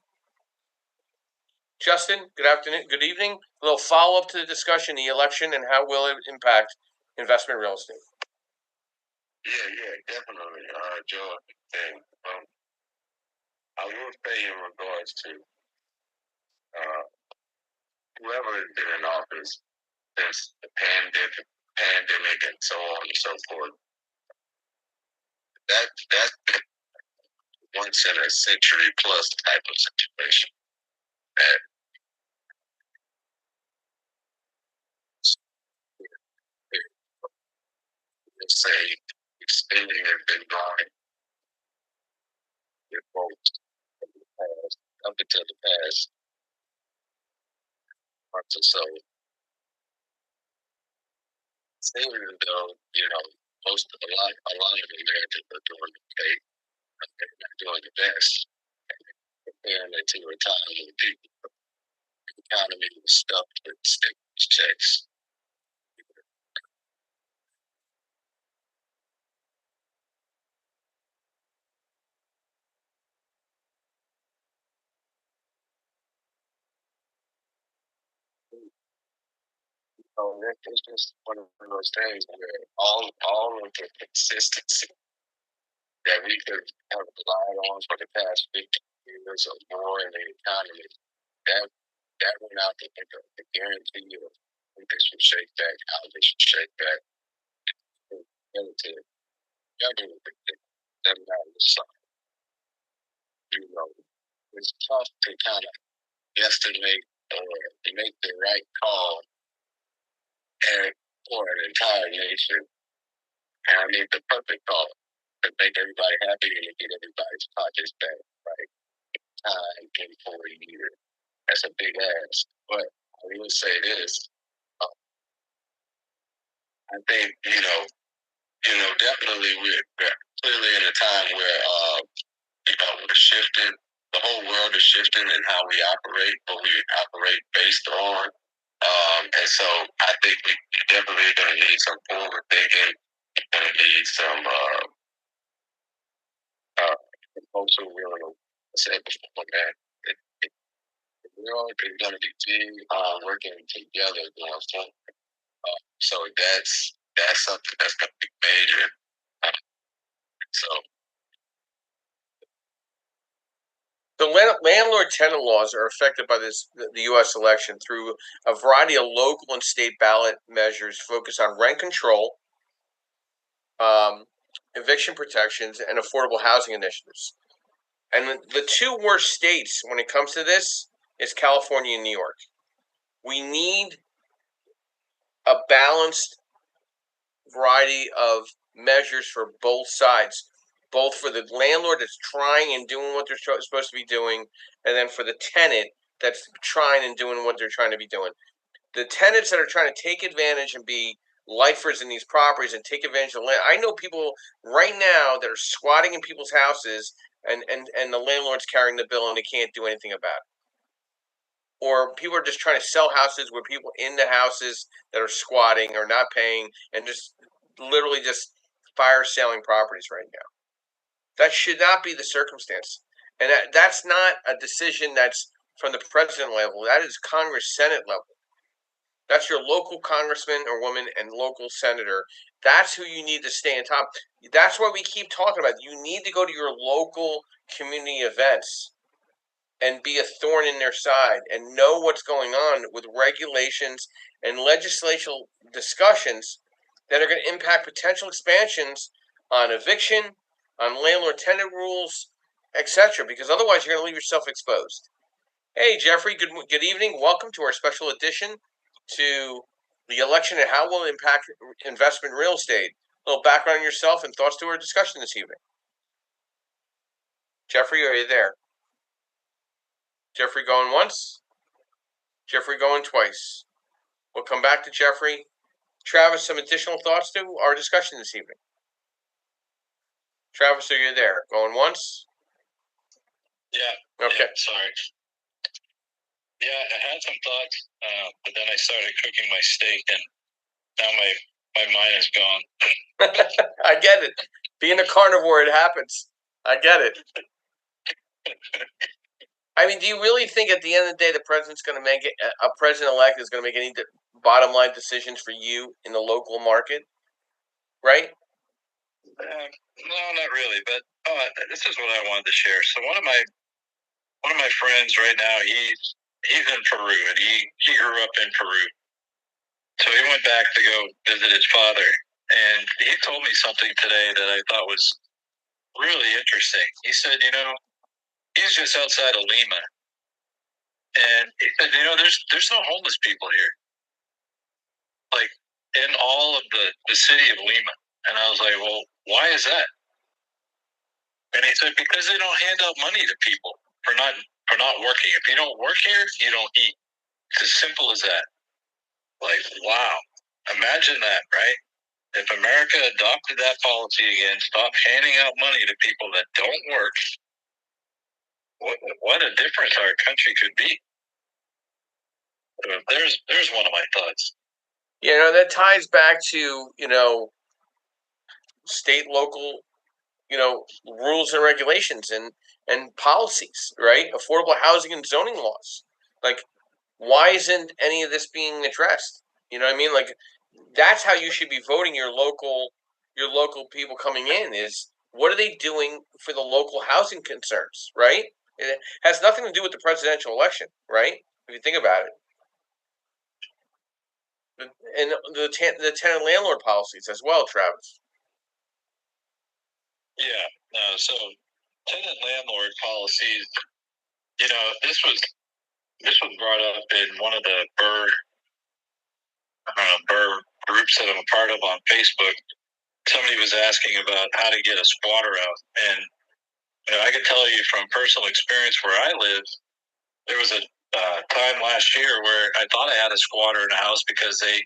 Justin, good afternoon, good evening. A little follow-up to the discussion, the election, and how will it impact investment real estate? Yeah, definitely, Joe. And I will say in regards to whoever has been in office since the pandemic and so on and so forth, that's been once in a century plus type of situation. That let's say spending has been growing with folks up until the past month or so. Seeming as though, a lot of Americans are doing okay, they're not doing the best. Comparing it to a time when the economy was stuffed with stimulus checks. So it's just one of those things where all of the consistency that we could have relied on for the past 50 years or more in the economy, that went out the window. The guarantee of when they should shake back, how they should shake back, relative. Them down the side. It's tough to kind of estimate or make the right call and for an entire nation. And I made the perfect call. to make everybody happy and to get everybody's pockets back, right? Time in 4 years. That's a big ask. But I will say this. I think, definitely we're clearly in a time where, we're shifting. The whole world is shifting in how we operate, what we operate based on. And so I think we definitely are going to need some forward thinking. We're going to need some also willing to say before that we're all going to be working together going forward. So that's something that's going to be major. So The landlord-tenant laws are affected by the U.S. election through a variety of local and state ballot measures focused on rent control, eviction protections, and affordable housing initiatives. And the two worst states when it comes to this is California and New York. We need a balanced variety of measures for both sides, both for the landlord that's trying and doing what they're supposed to be doing, and then for the tenant that's trying and doing what they're trying to be doing. The tenants that are trying to take advantage and be lifers in these properties and take advantage of the land. I know people right now that are squatting in people's houses and the landlord's carrying the bill and they can't do anything about it. Or people are just trying to sell houses where people in the houses that are squatting or not paying and just literally just fire selling properties right now. That should not be the circumstance. And that's not a decision that's from the president level. That is Congress, Senate level. That's your local congressman or woman and local senator. That's who you need to stay on top. That's why we keep talking about it. You need to go to your local community events and be a thorn in their side and know what's going on with regulations and legislative discussions that are going to impact potential expansions on eviction, on landlord-tenant rules, etc. Because otherwise, you're going to leave yourself exposed. Hey, Jeffrey. Good evening. Welcome to our special edition to the election and how will it impact investment real estate. A little background on yourself and thoughts to our discussion this evening. Jeffrey, are you there? Jeffrey going once? Jeffrey going twice. We'll come back to Jeffrey. Travis, some additional thoughts to our discussion this evening. Travis, are you there? Going once? Yeah. Okay. Yeah, sorry. Yeah, I had some thoughts, but then I started cooking my steak, and now my mind is gone. I get it. Being a carnivore, it happens. I get it. I mean, do you really think at the end of the day the president's going to make it? A president-elect is going to make any bottom line decisions for you in the local market, right? No, not really. But this is what I wanted to share. So one of my friends right now, he's in Peru, and he grew up in Peru. So he went back to go visit his father, and he told me something today that I thought was really interesting. He said, he's just outside of Lima, and he said, there's no homeless people here, like in all of the city of Lima. And I was like, well, why is that? And he said, because they don't hand out money to people for not working. If you don't work here, you don't eat. It's as simple as that. Like, wow. Imagine that, right? If America adopted that policy again, stopped handing out money to people that don't work, what a difference our country could be. There's one of my thoughts. That ties back to, state, local, rules and regulations and policies, right? Affordable housing and zoning laws. Like, why isn't any of this being addressed? You know what I mean? Like, that's how you should be voting your local people coming in is what are they doing for the local housing concerns, right? It has nothing to do with the presidential election, right? If you think about it. And the tenant landlord policies as well, Travis. Yeah, no. So tenant landlord policies. This was brought up in one of the Burr groups that I'm a part of on Facebook. somebody was asking about how to get a squatter out, and I can tell you from personal experience where I live, there was a time last year where I thought I had a squatter in the house because I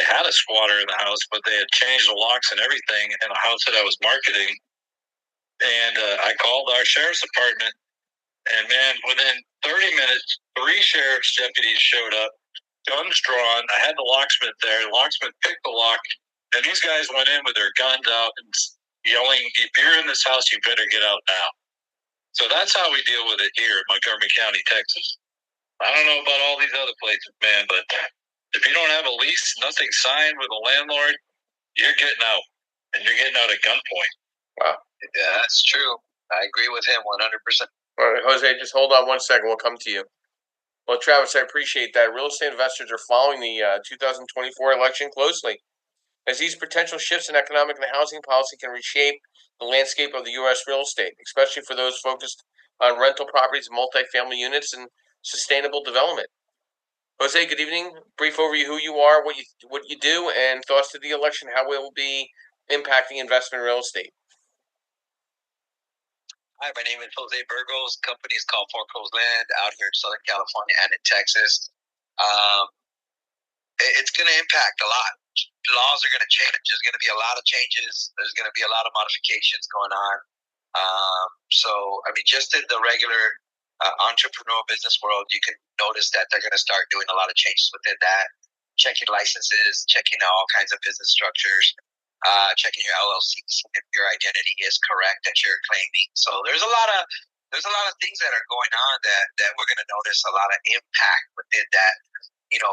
had a squatter in the house, but they had changed the locks and everything in a house that I was marketing. And I called our sheriff's department, and man, within 30 minutes, 3 sheriff's deputies showed up, guns drawn. I had the locksmith there. The locksmith picked the lock, and these guys went in with their guns out and yelling, "If you're in this house, you better get out now." So that's how we deal with it here in Montgomery County, Texas. I don't know about all these other places, man, but if you don't have a lease, nothing signed with a landlord, you're getting out, and you're getting out at gunpoint. Wow. Yeah, that's true. I agree with him 100%. All right, Jose, just hold on one second. We'll come to you. Well, Travis, I appreciate that. Real estate investors are following the 2024 election closely, as these potential shifts in economic and housing policy can reshape the landscape of the U.S. real estate, especially for those focused on rental properties, multifamily units, and sustainable development. Jose, good evening. Brief overview who you are, what you do, and thoughts to the election, how it will be impacting investment in real estate. Hi, my name is Jose Burgos. Company is called Four Coast Land out here in Southern California and in Texas. It's going to impact a lot. Laws are going to change. There's going to be a lot of changes. There's going to be a lot of modifications going on. Just in the regular entrepreneurial business world, you can notice that they're going to start doing a lot of changes within that, checking licenses, checking all kinds of business structures. Checking your LLCs if your identity is correct that you're claiming. So there's a lot of things that are going on that we're going to notice a lot of impact within that,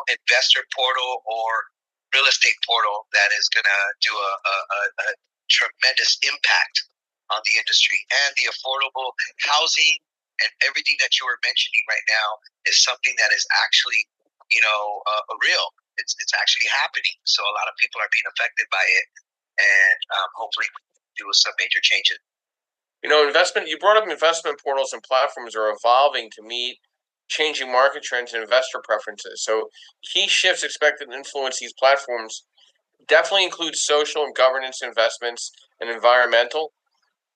investor portal or real estate portal that is going to do a tremendous impact on the industry. And the affordable housing and everything that you were mentioning right now is something that is actually, real. It's actually happening. So a lot of people are being affected by it. And hopefully do some major changes. You brought up investment portals and platforms are evolving to meet changing market trends and investor preferences. So key shifts expected to influence these platforms definitely include social and governance investments and environmental,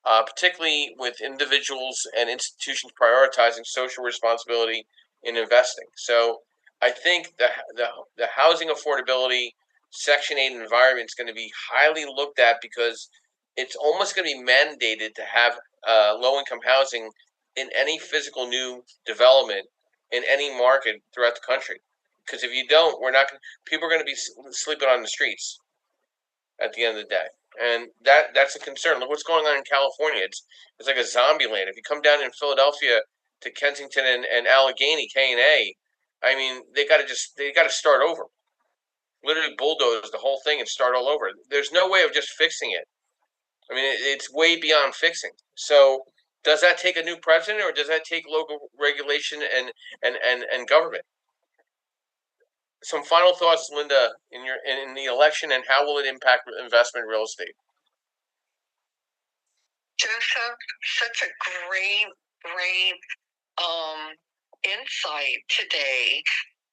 particularly with individuals and institutions prioritizing social responsibility in investing. So I think the housing affordability Section 8 environment is going to be highly looked at because it's almost going to be mandated to have low-income housing in any physical new development in any market throughout the country. Because if you don't, people are going to be sleeping on the streets at the end of the day. And that's a concern. Look what's going on in California. It's like a zombie land. If you come down in Philadelphia to Kensington and Allegheny, K&A, I mean, they got to start over. Literally bulldoze the whole thing and start all over. There's no way of just fixing it. I mean, it's way beyond fixing. So, does that take a new president, or does that take local regulation and government? Some final thoughts, Linda, in the election, and how will it impact investment in real estate? Joseph, such a great insight today.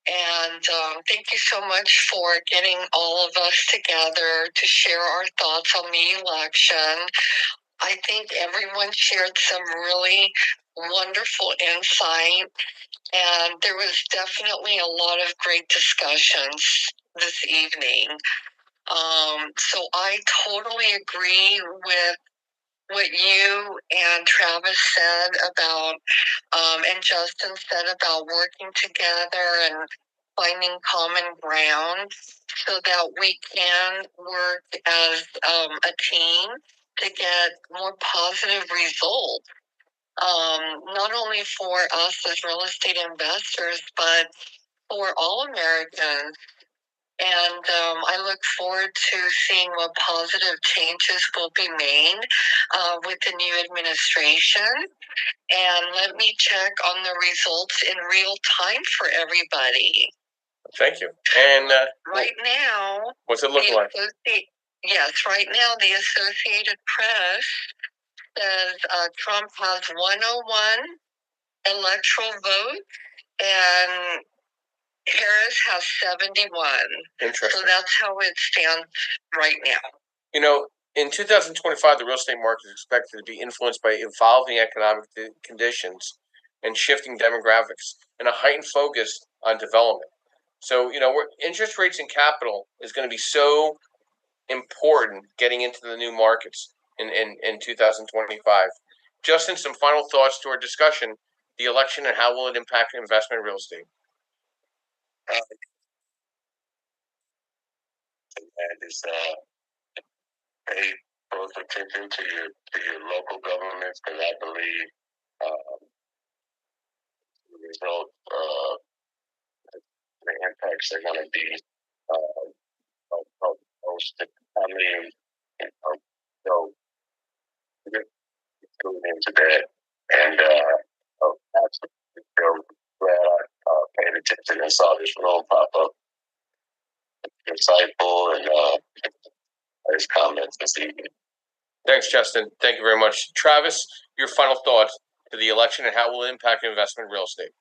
And thank you so much for getting all of us together to share our thoughts on the election. I think everyone shared some really wonderful insight, and there was definitely a lot of great discussions this evening. So I totally agree with what you and Travis said about, and Justin said about working together and finding common ground so that we can work as a team to get more positive results, not only for us as real estate investors, but for all Americans. And I look forward to seeing what positive changes will be made with the new administration. And let me check on the results in real time for everybody. Thank you. And right now, what's it look like? Yes, right now the Associated Press says Trump has 101 electoral votes and Harris has 71. Interesting. So that's how it stands right now. You know, in 2025, the real estate market is expected to be influenced by evolving economic conditions and shifting demographics and a heightened focus on development. So, where interest rates and capital is going to be so important getting into the new markets in 2025. Justin, some final thoughts to our discussion, the election and how will it impact investment in real estate? And it's pay close attention to your local governments, because I believe the result the impacts are going to be most. I mean, so we're going into that, and absolutely glad I paid attention and saw this room pop up. Insightful and his comments this evening. Thanks, Justin. Thank you very much. Travis, your final thoughts to the election and how will it impact investment in real estate?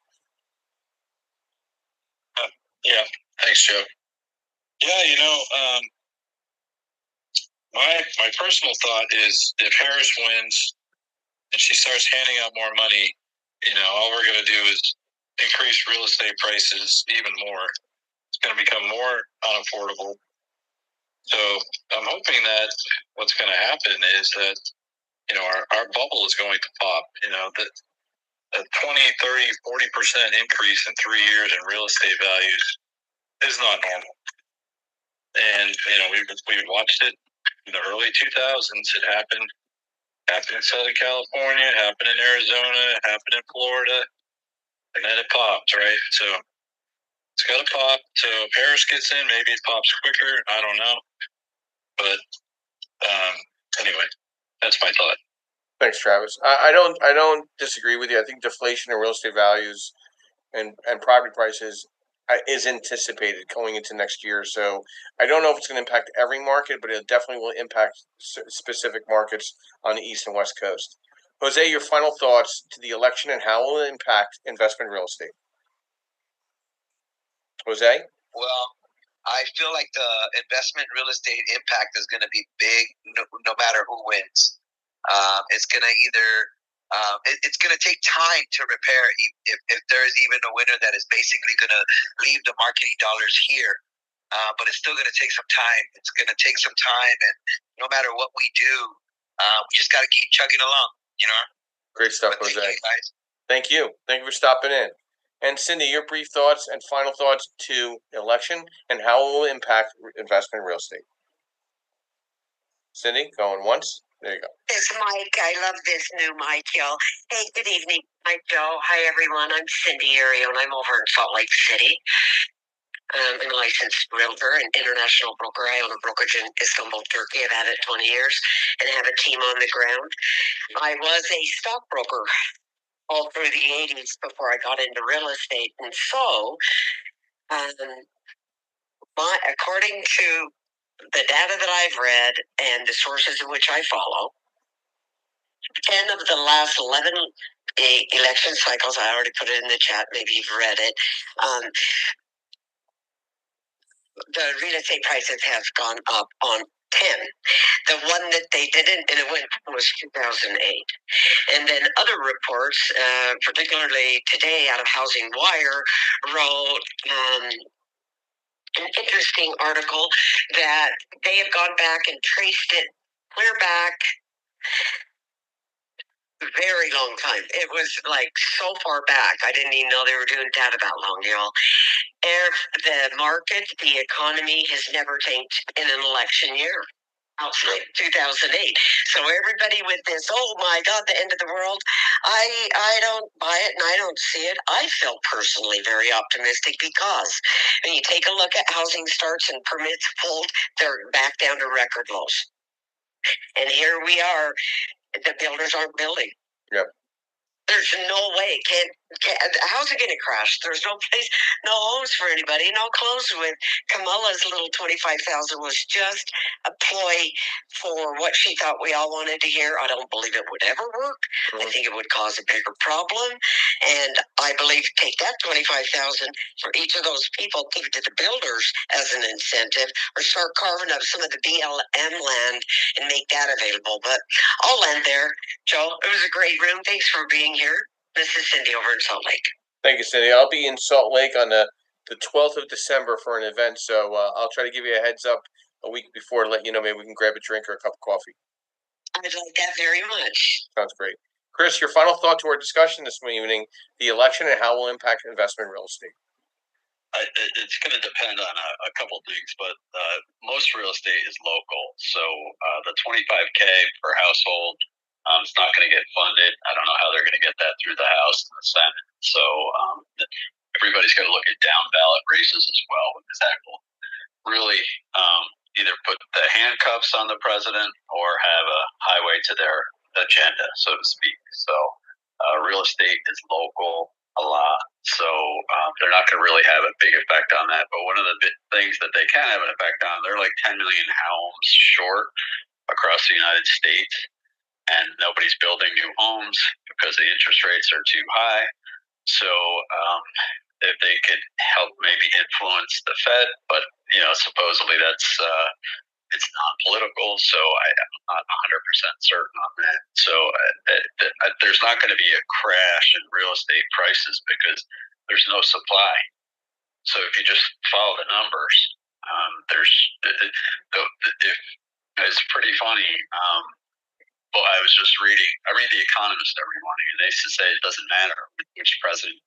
Yeah, thanks, Joe. Yeah, my personal thought is if Harris wins and she starts handing out more money, all we're going to do is increase real estate prices even more. It's going to become more unaffordable. So I'm hoping that what's going to happen is that, our bubble is going to pop. That a 20, 30, 40% increase in 3 years in real estate values is not normal. And, we've watched it in the early 2000s. It happened in Southern California, happened in Arizona, happened in Florida, and then it popped, right? So it's got to pop. So if Harris gets in, maybe it pops quicker. I don't know. But anyway, that's my thought. Thanks, Travis. I don't disagree with you. I think deflation in real estate values and property prices is anticipated going into next year. So I don't know if it's going to impact every market, but it definitely will impact specific markets on the East and West Coast. Jose, your final thoughts to the election and how will it impact investment in real estate? Jose? Well, I feel like the investment real estate impact is going to be big, no matter who wins. It's going to it's going to take time to repair if there is even a winner that is basically going to leave the marketing dollars here. But it's still going to take some time. It's going to take some time, and no matter what we do, we just got to keep chugging along. Great stuff, Jose. Thank you, guys. Thank you. Thank you for stopping in. And Cindy, your brief thoughts and final thoughts to election and how it will impact investment in real estate. Cindy, going once. There you go. It's Mike. I love this new mic, y'all. Hey, good evening, Mike Joe. Hi, everyone. I'm Cindy Ario, and I'm over in Salt Lake City. I'm a licensed realtor and international broker. I own a brokerage in Istanbul, Turkey. I've had it 20 years and have a team on the ground. I was a stockbroker all through the 80s before I got into real estate. And so, according to the data that I've read and the sources in which I follow, 10 of the last 11 election cycles, I already put it in the chat, maybe you've read it, the real estate prices have gone up on 10. The one that they didn't, and it was 2008. And then other reports, particularly today out of Housing Wire, wrote an interesting article that they have gone back and traced it clear back very long time. It was like so far back. I didn't even know they were doing data that long, y'all. The market, the economy has never tanked in an election year outside 2008. So everybody with this, oh my God, the end of the world, I don't buy it and I don't see it. I feel personally very optimistic because when you take a look at housing starts and permits pulled, they're back down to record lows. And here we are. The builders aren't building. Yep. There's no way. how's it going to crash? There's no place, no homes for anybody. And I'll close with Kamala's little 25,000 was just a ploy for what she thought we all wanted to hear. I don't believe it would ever work. I think it would cause a bigger problem. And I believe take that 25,000 for each of those people, give it to the builders as an incentive, or start carving up some of the BLM land and make that available. But I'll end there. Joe, it was a great room. Thanks for being here. This is Cindy over in Salt Lake. Thank you, Cindy. I'll be in Salt Lake on the 12th of December for an event, so I'll try to give you a heads up a week before to let you know. Maybe we can grab a drink or a cup of coffee. I'd like that very much. Sounds great. Chris, your final thought to our discussion this evening, the election and how it will impact investment in real estate. It's going to depend on a couple things, but most real estate is local. So the 25K per household, it's not going to get funded. I don't know how they're going to get that through the House and the Senate. So everybody's got to look at down ballot races as well, because that will really either put the handcuffs on the president or have a highway to their agenda, so to speak. So real estate is local a lot, so they're not going to really have a big effect on that. But one of the things that they can have an effect on, they're like 10 million homes short across the United States, and nobody's building new homes because the interest rates are too high. So if they could help maybe influence the Fed, but supposedly that's it's non-political, so I'm not 100% certain on that. So there's not going to be a crash in real estate prices because there's no supply. So if you just follow the numbers, it's pretty funny. Well, I read The Economist every morning, and they used to say it doesn't matter which president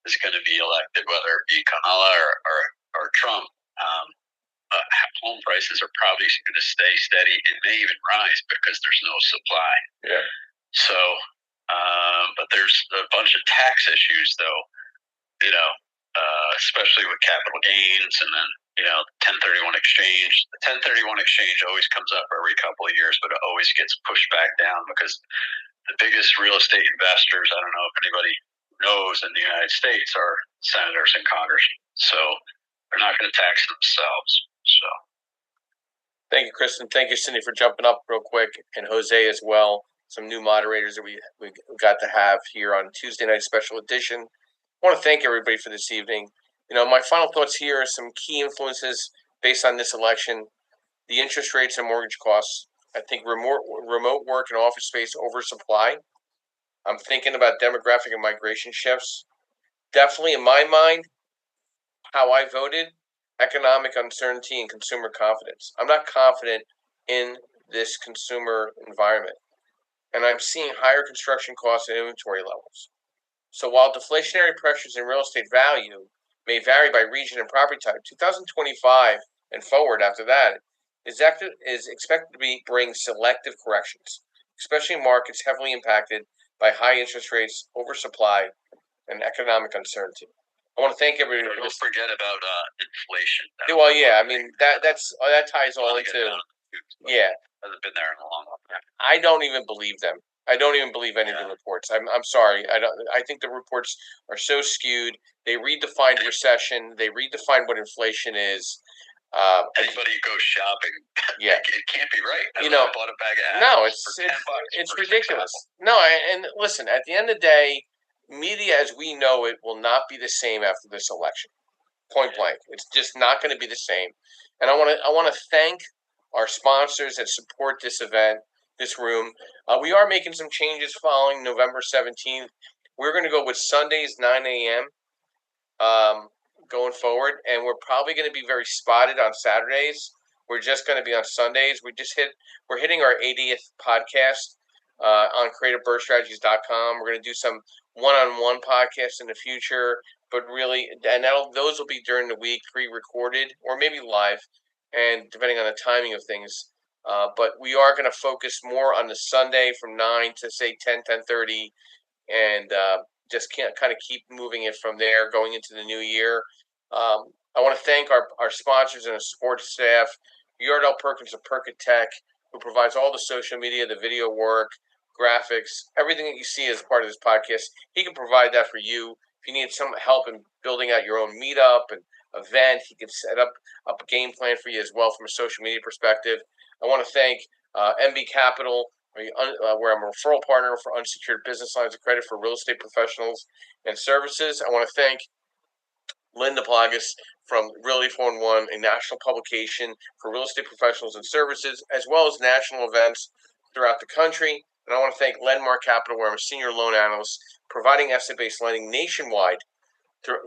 is going to be elected, whether it be Kamala or Trump. Home prices are probably going to stay steady and may even rise because there's no supply. Yeah. So, but there's a bunch of tax issues, though, especially with capital gains and then, 1031 exchange. The 1031 exchange always comes up every couple of years, but it always gets pushed back down because the biggest real estate investors, I don't know if anybody knows, in the United States are senators and congressmen. So they're not going to tax themselves. So, thank you, Kristen. Thank you, Cindy, for jumping up real quick, and Jose as well. Some new moderators that we got to have here on Tuesday night special edition. I want to thank everybody for this evening. My final thoughts here are some key influences based on this election: the interest rates and mortgage costs. I think remote work and office space oversupply. I'm thinking about demographic and migration shifts. Definitely, in my mind, how I voted, economic uncertainty and consumer confidence. I'm not confident in this consumer environment, and I'm seeing higher construction costs and inventory levels. So while deflationary pressures in real estate value may vary by region and property type, 2025 and forward after that is expected to bring selective corrections, especially in markets heavily impacted by high interest rates, oversupply, and economic uncertainty. I want to thank everybody. Don't forget about inflation. Well, yeah, I mean that ties all into. Yeah, hasn't been there in a long time. I don't even believe them. I don't even believe any of the reports. I'm sorry. I think the reports are so skewed. They redefine recession. They redefine what inflation is. Anybody who goes shopping, yeah, it can't be right. I bought a bag of apples it's ridiculous. No, and listen. At the end of the day, media as we know it will not be the same after this election. Point blank. It's just not going to be the same. And I want to thank our sponsors that support this event, this room. We are making some changes following November 17th. We're going to go with Sundays 9 a.m. Going forward, and we're probably going to be very spotted on Saturdays. We're just going to be on Sundays. We're hitting our 80th podcast on creativebirdstrategies.com. We're going to do some one-on-one podcasts in the future, but really, and those will be during the week, pre-recorded or maybe live, and depending on the timing of things. But we are going to focus more on the Sunday from 9 to say 10:30, and just kind of keep moving it from there going into the new year. I want to thank our sponsors and the support staff, Yardell Perkins of Perkit Tech, who provides all the social media, the video work, graphics, everything that you see as part of this podcast. He can provide that for you. If you need some help in building out your own meetup and event, he can set up a game plan for you as well from a social media perspective. I want to thank MB Capital, where I'm a referral partner for unsecured business lines of credit for real estate professionals and services. I want to thank Linda Plagas from Realty 411, a national publication for real estate professionals and services, as well as national events throughout the country. And I want to thank Lendmark Capital, where I'm a senior loan analyst, providing asset-based lending nationwide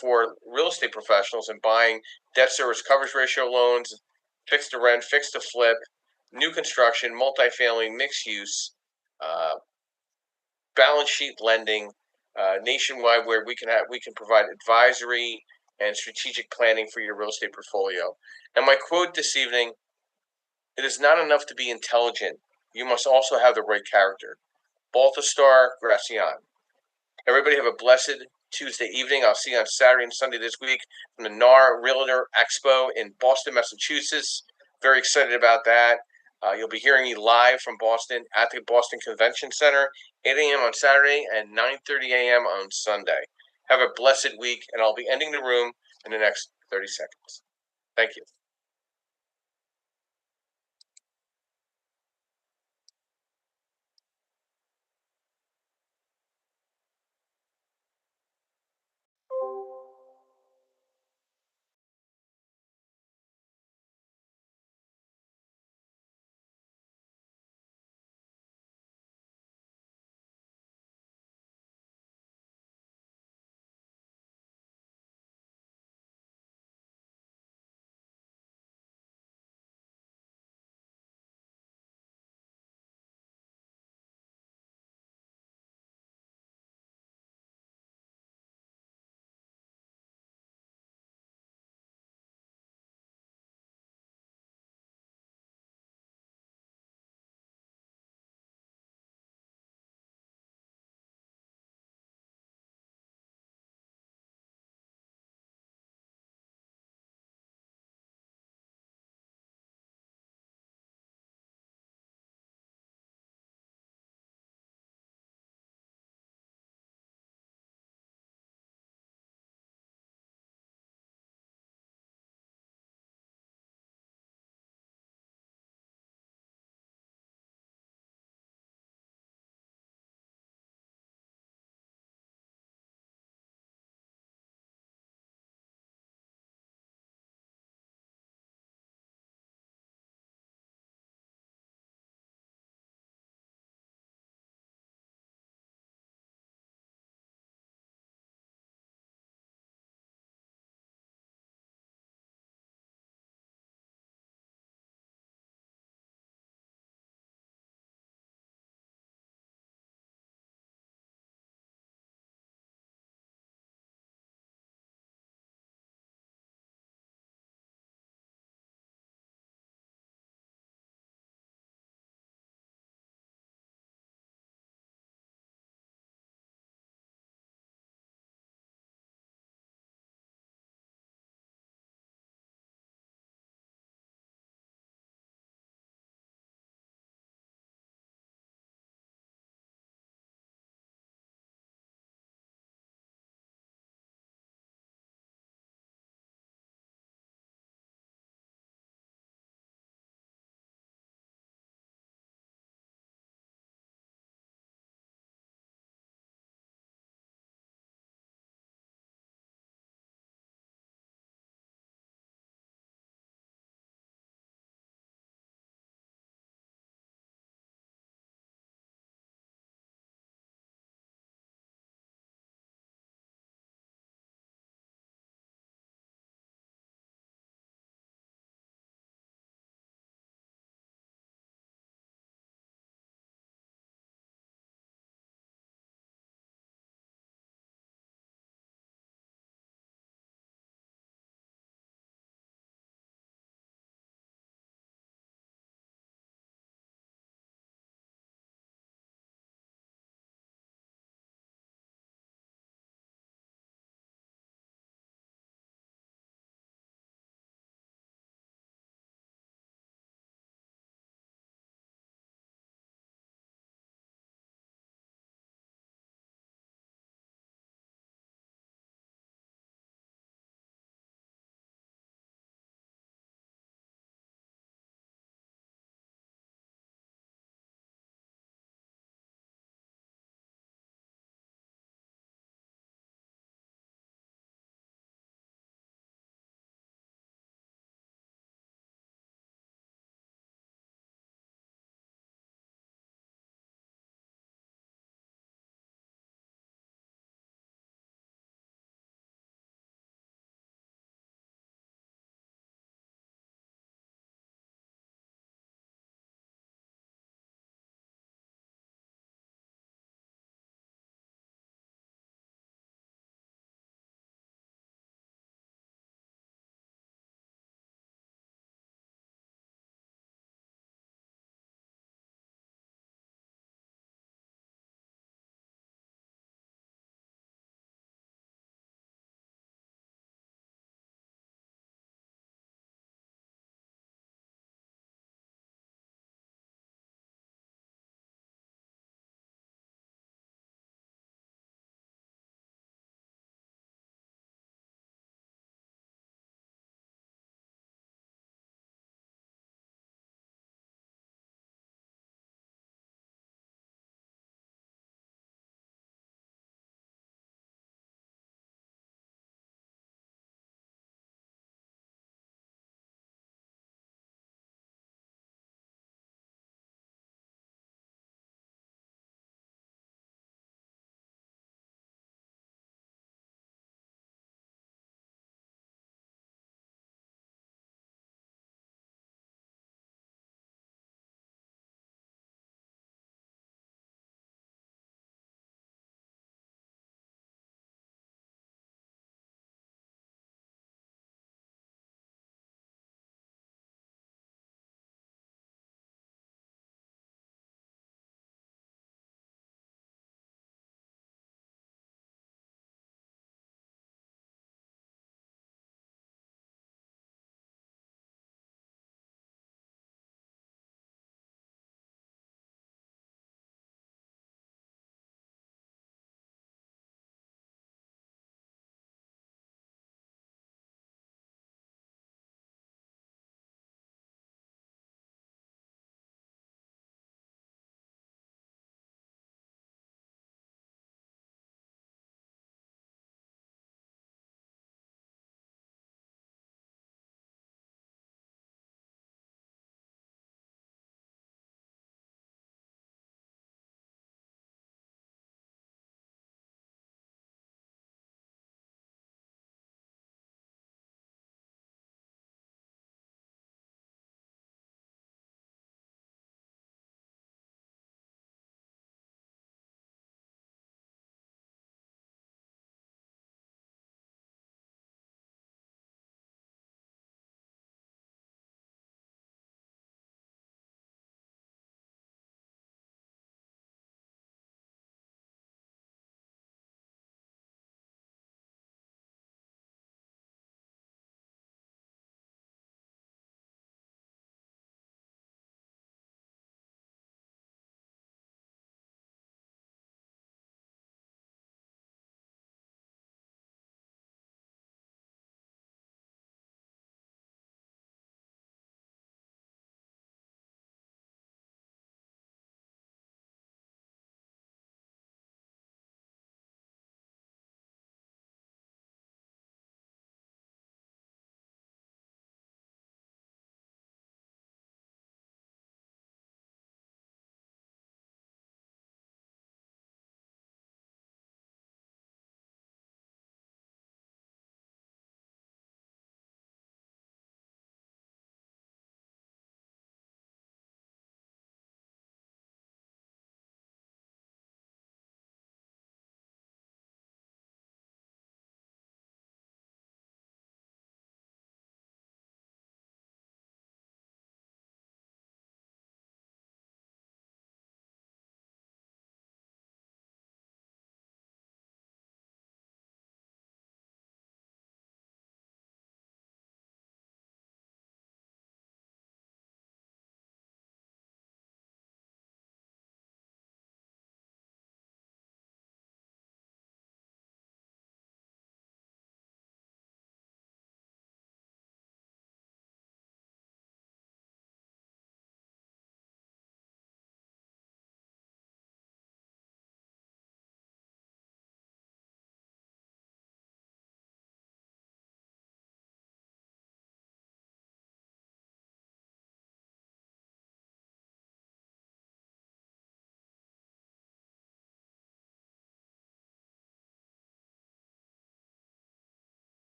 for real estate professionals and buying debt service coverage ratio loans, fixed to rent, fixed to flip, new construction, multifamily, mixed use, uh, balance sheet lending nationwide, where we can provide advisory and strategic planning for your real estate portfolio. And my quote this evening: "It is not enough to be intelligent; you must also have the right character." Balthasar Gracian. Everybody have a blessed Tuesday evening. I'll see you on Saturday and Sunday this week from the NAR Realtor Expo in Boston, Massachusetts. Very excited about that. You'll be hearing me live from Boston at the Boston Convention Center, 8 a.m. on Saturday and 9:30 a.m. on Sunday. Have a blessed week, and I'll be ending the room in the next 30 seconds. Thank you.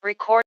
Record.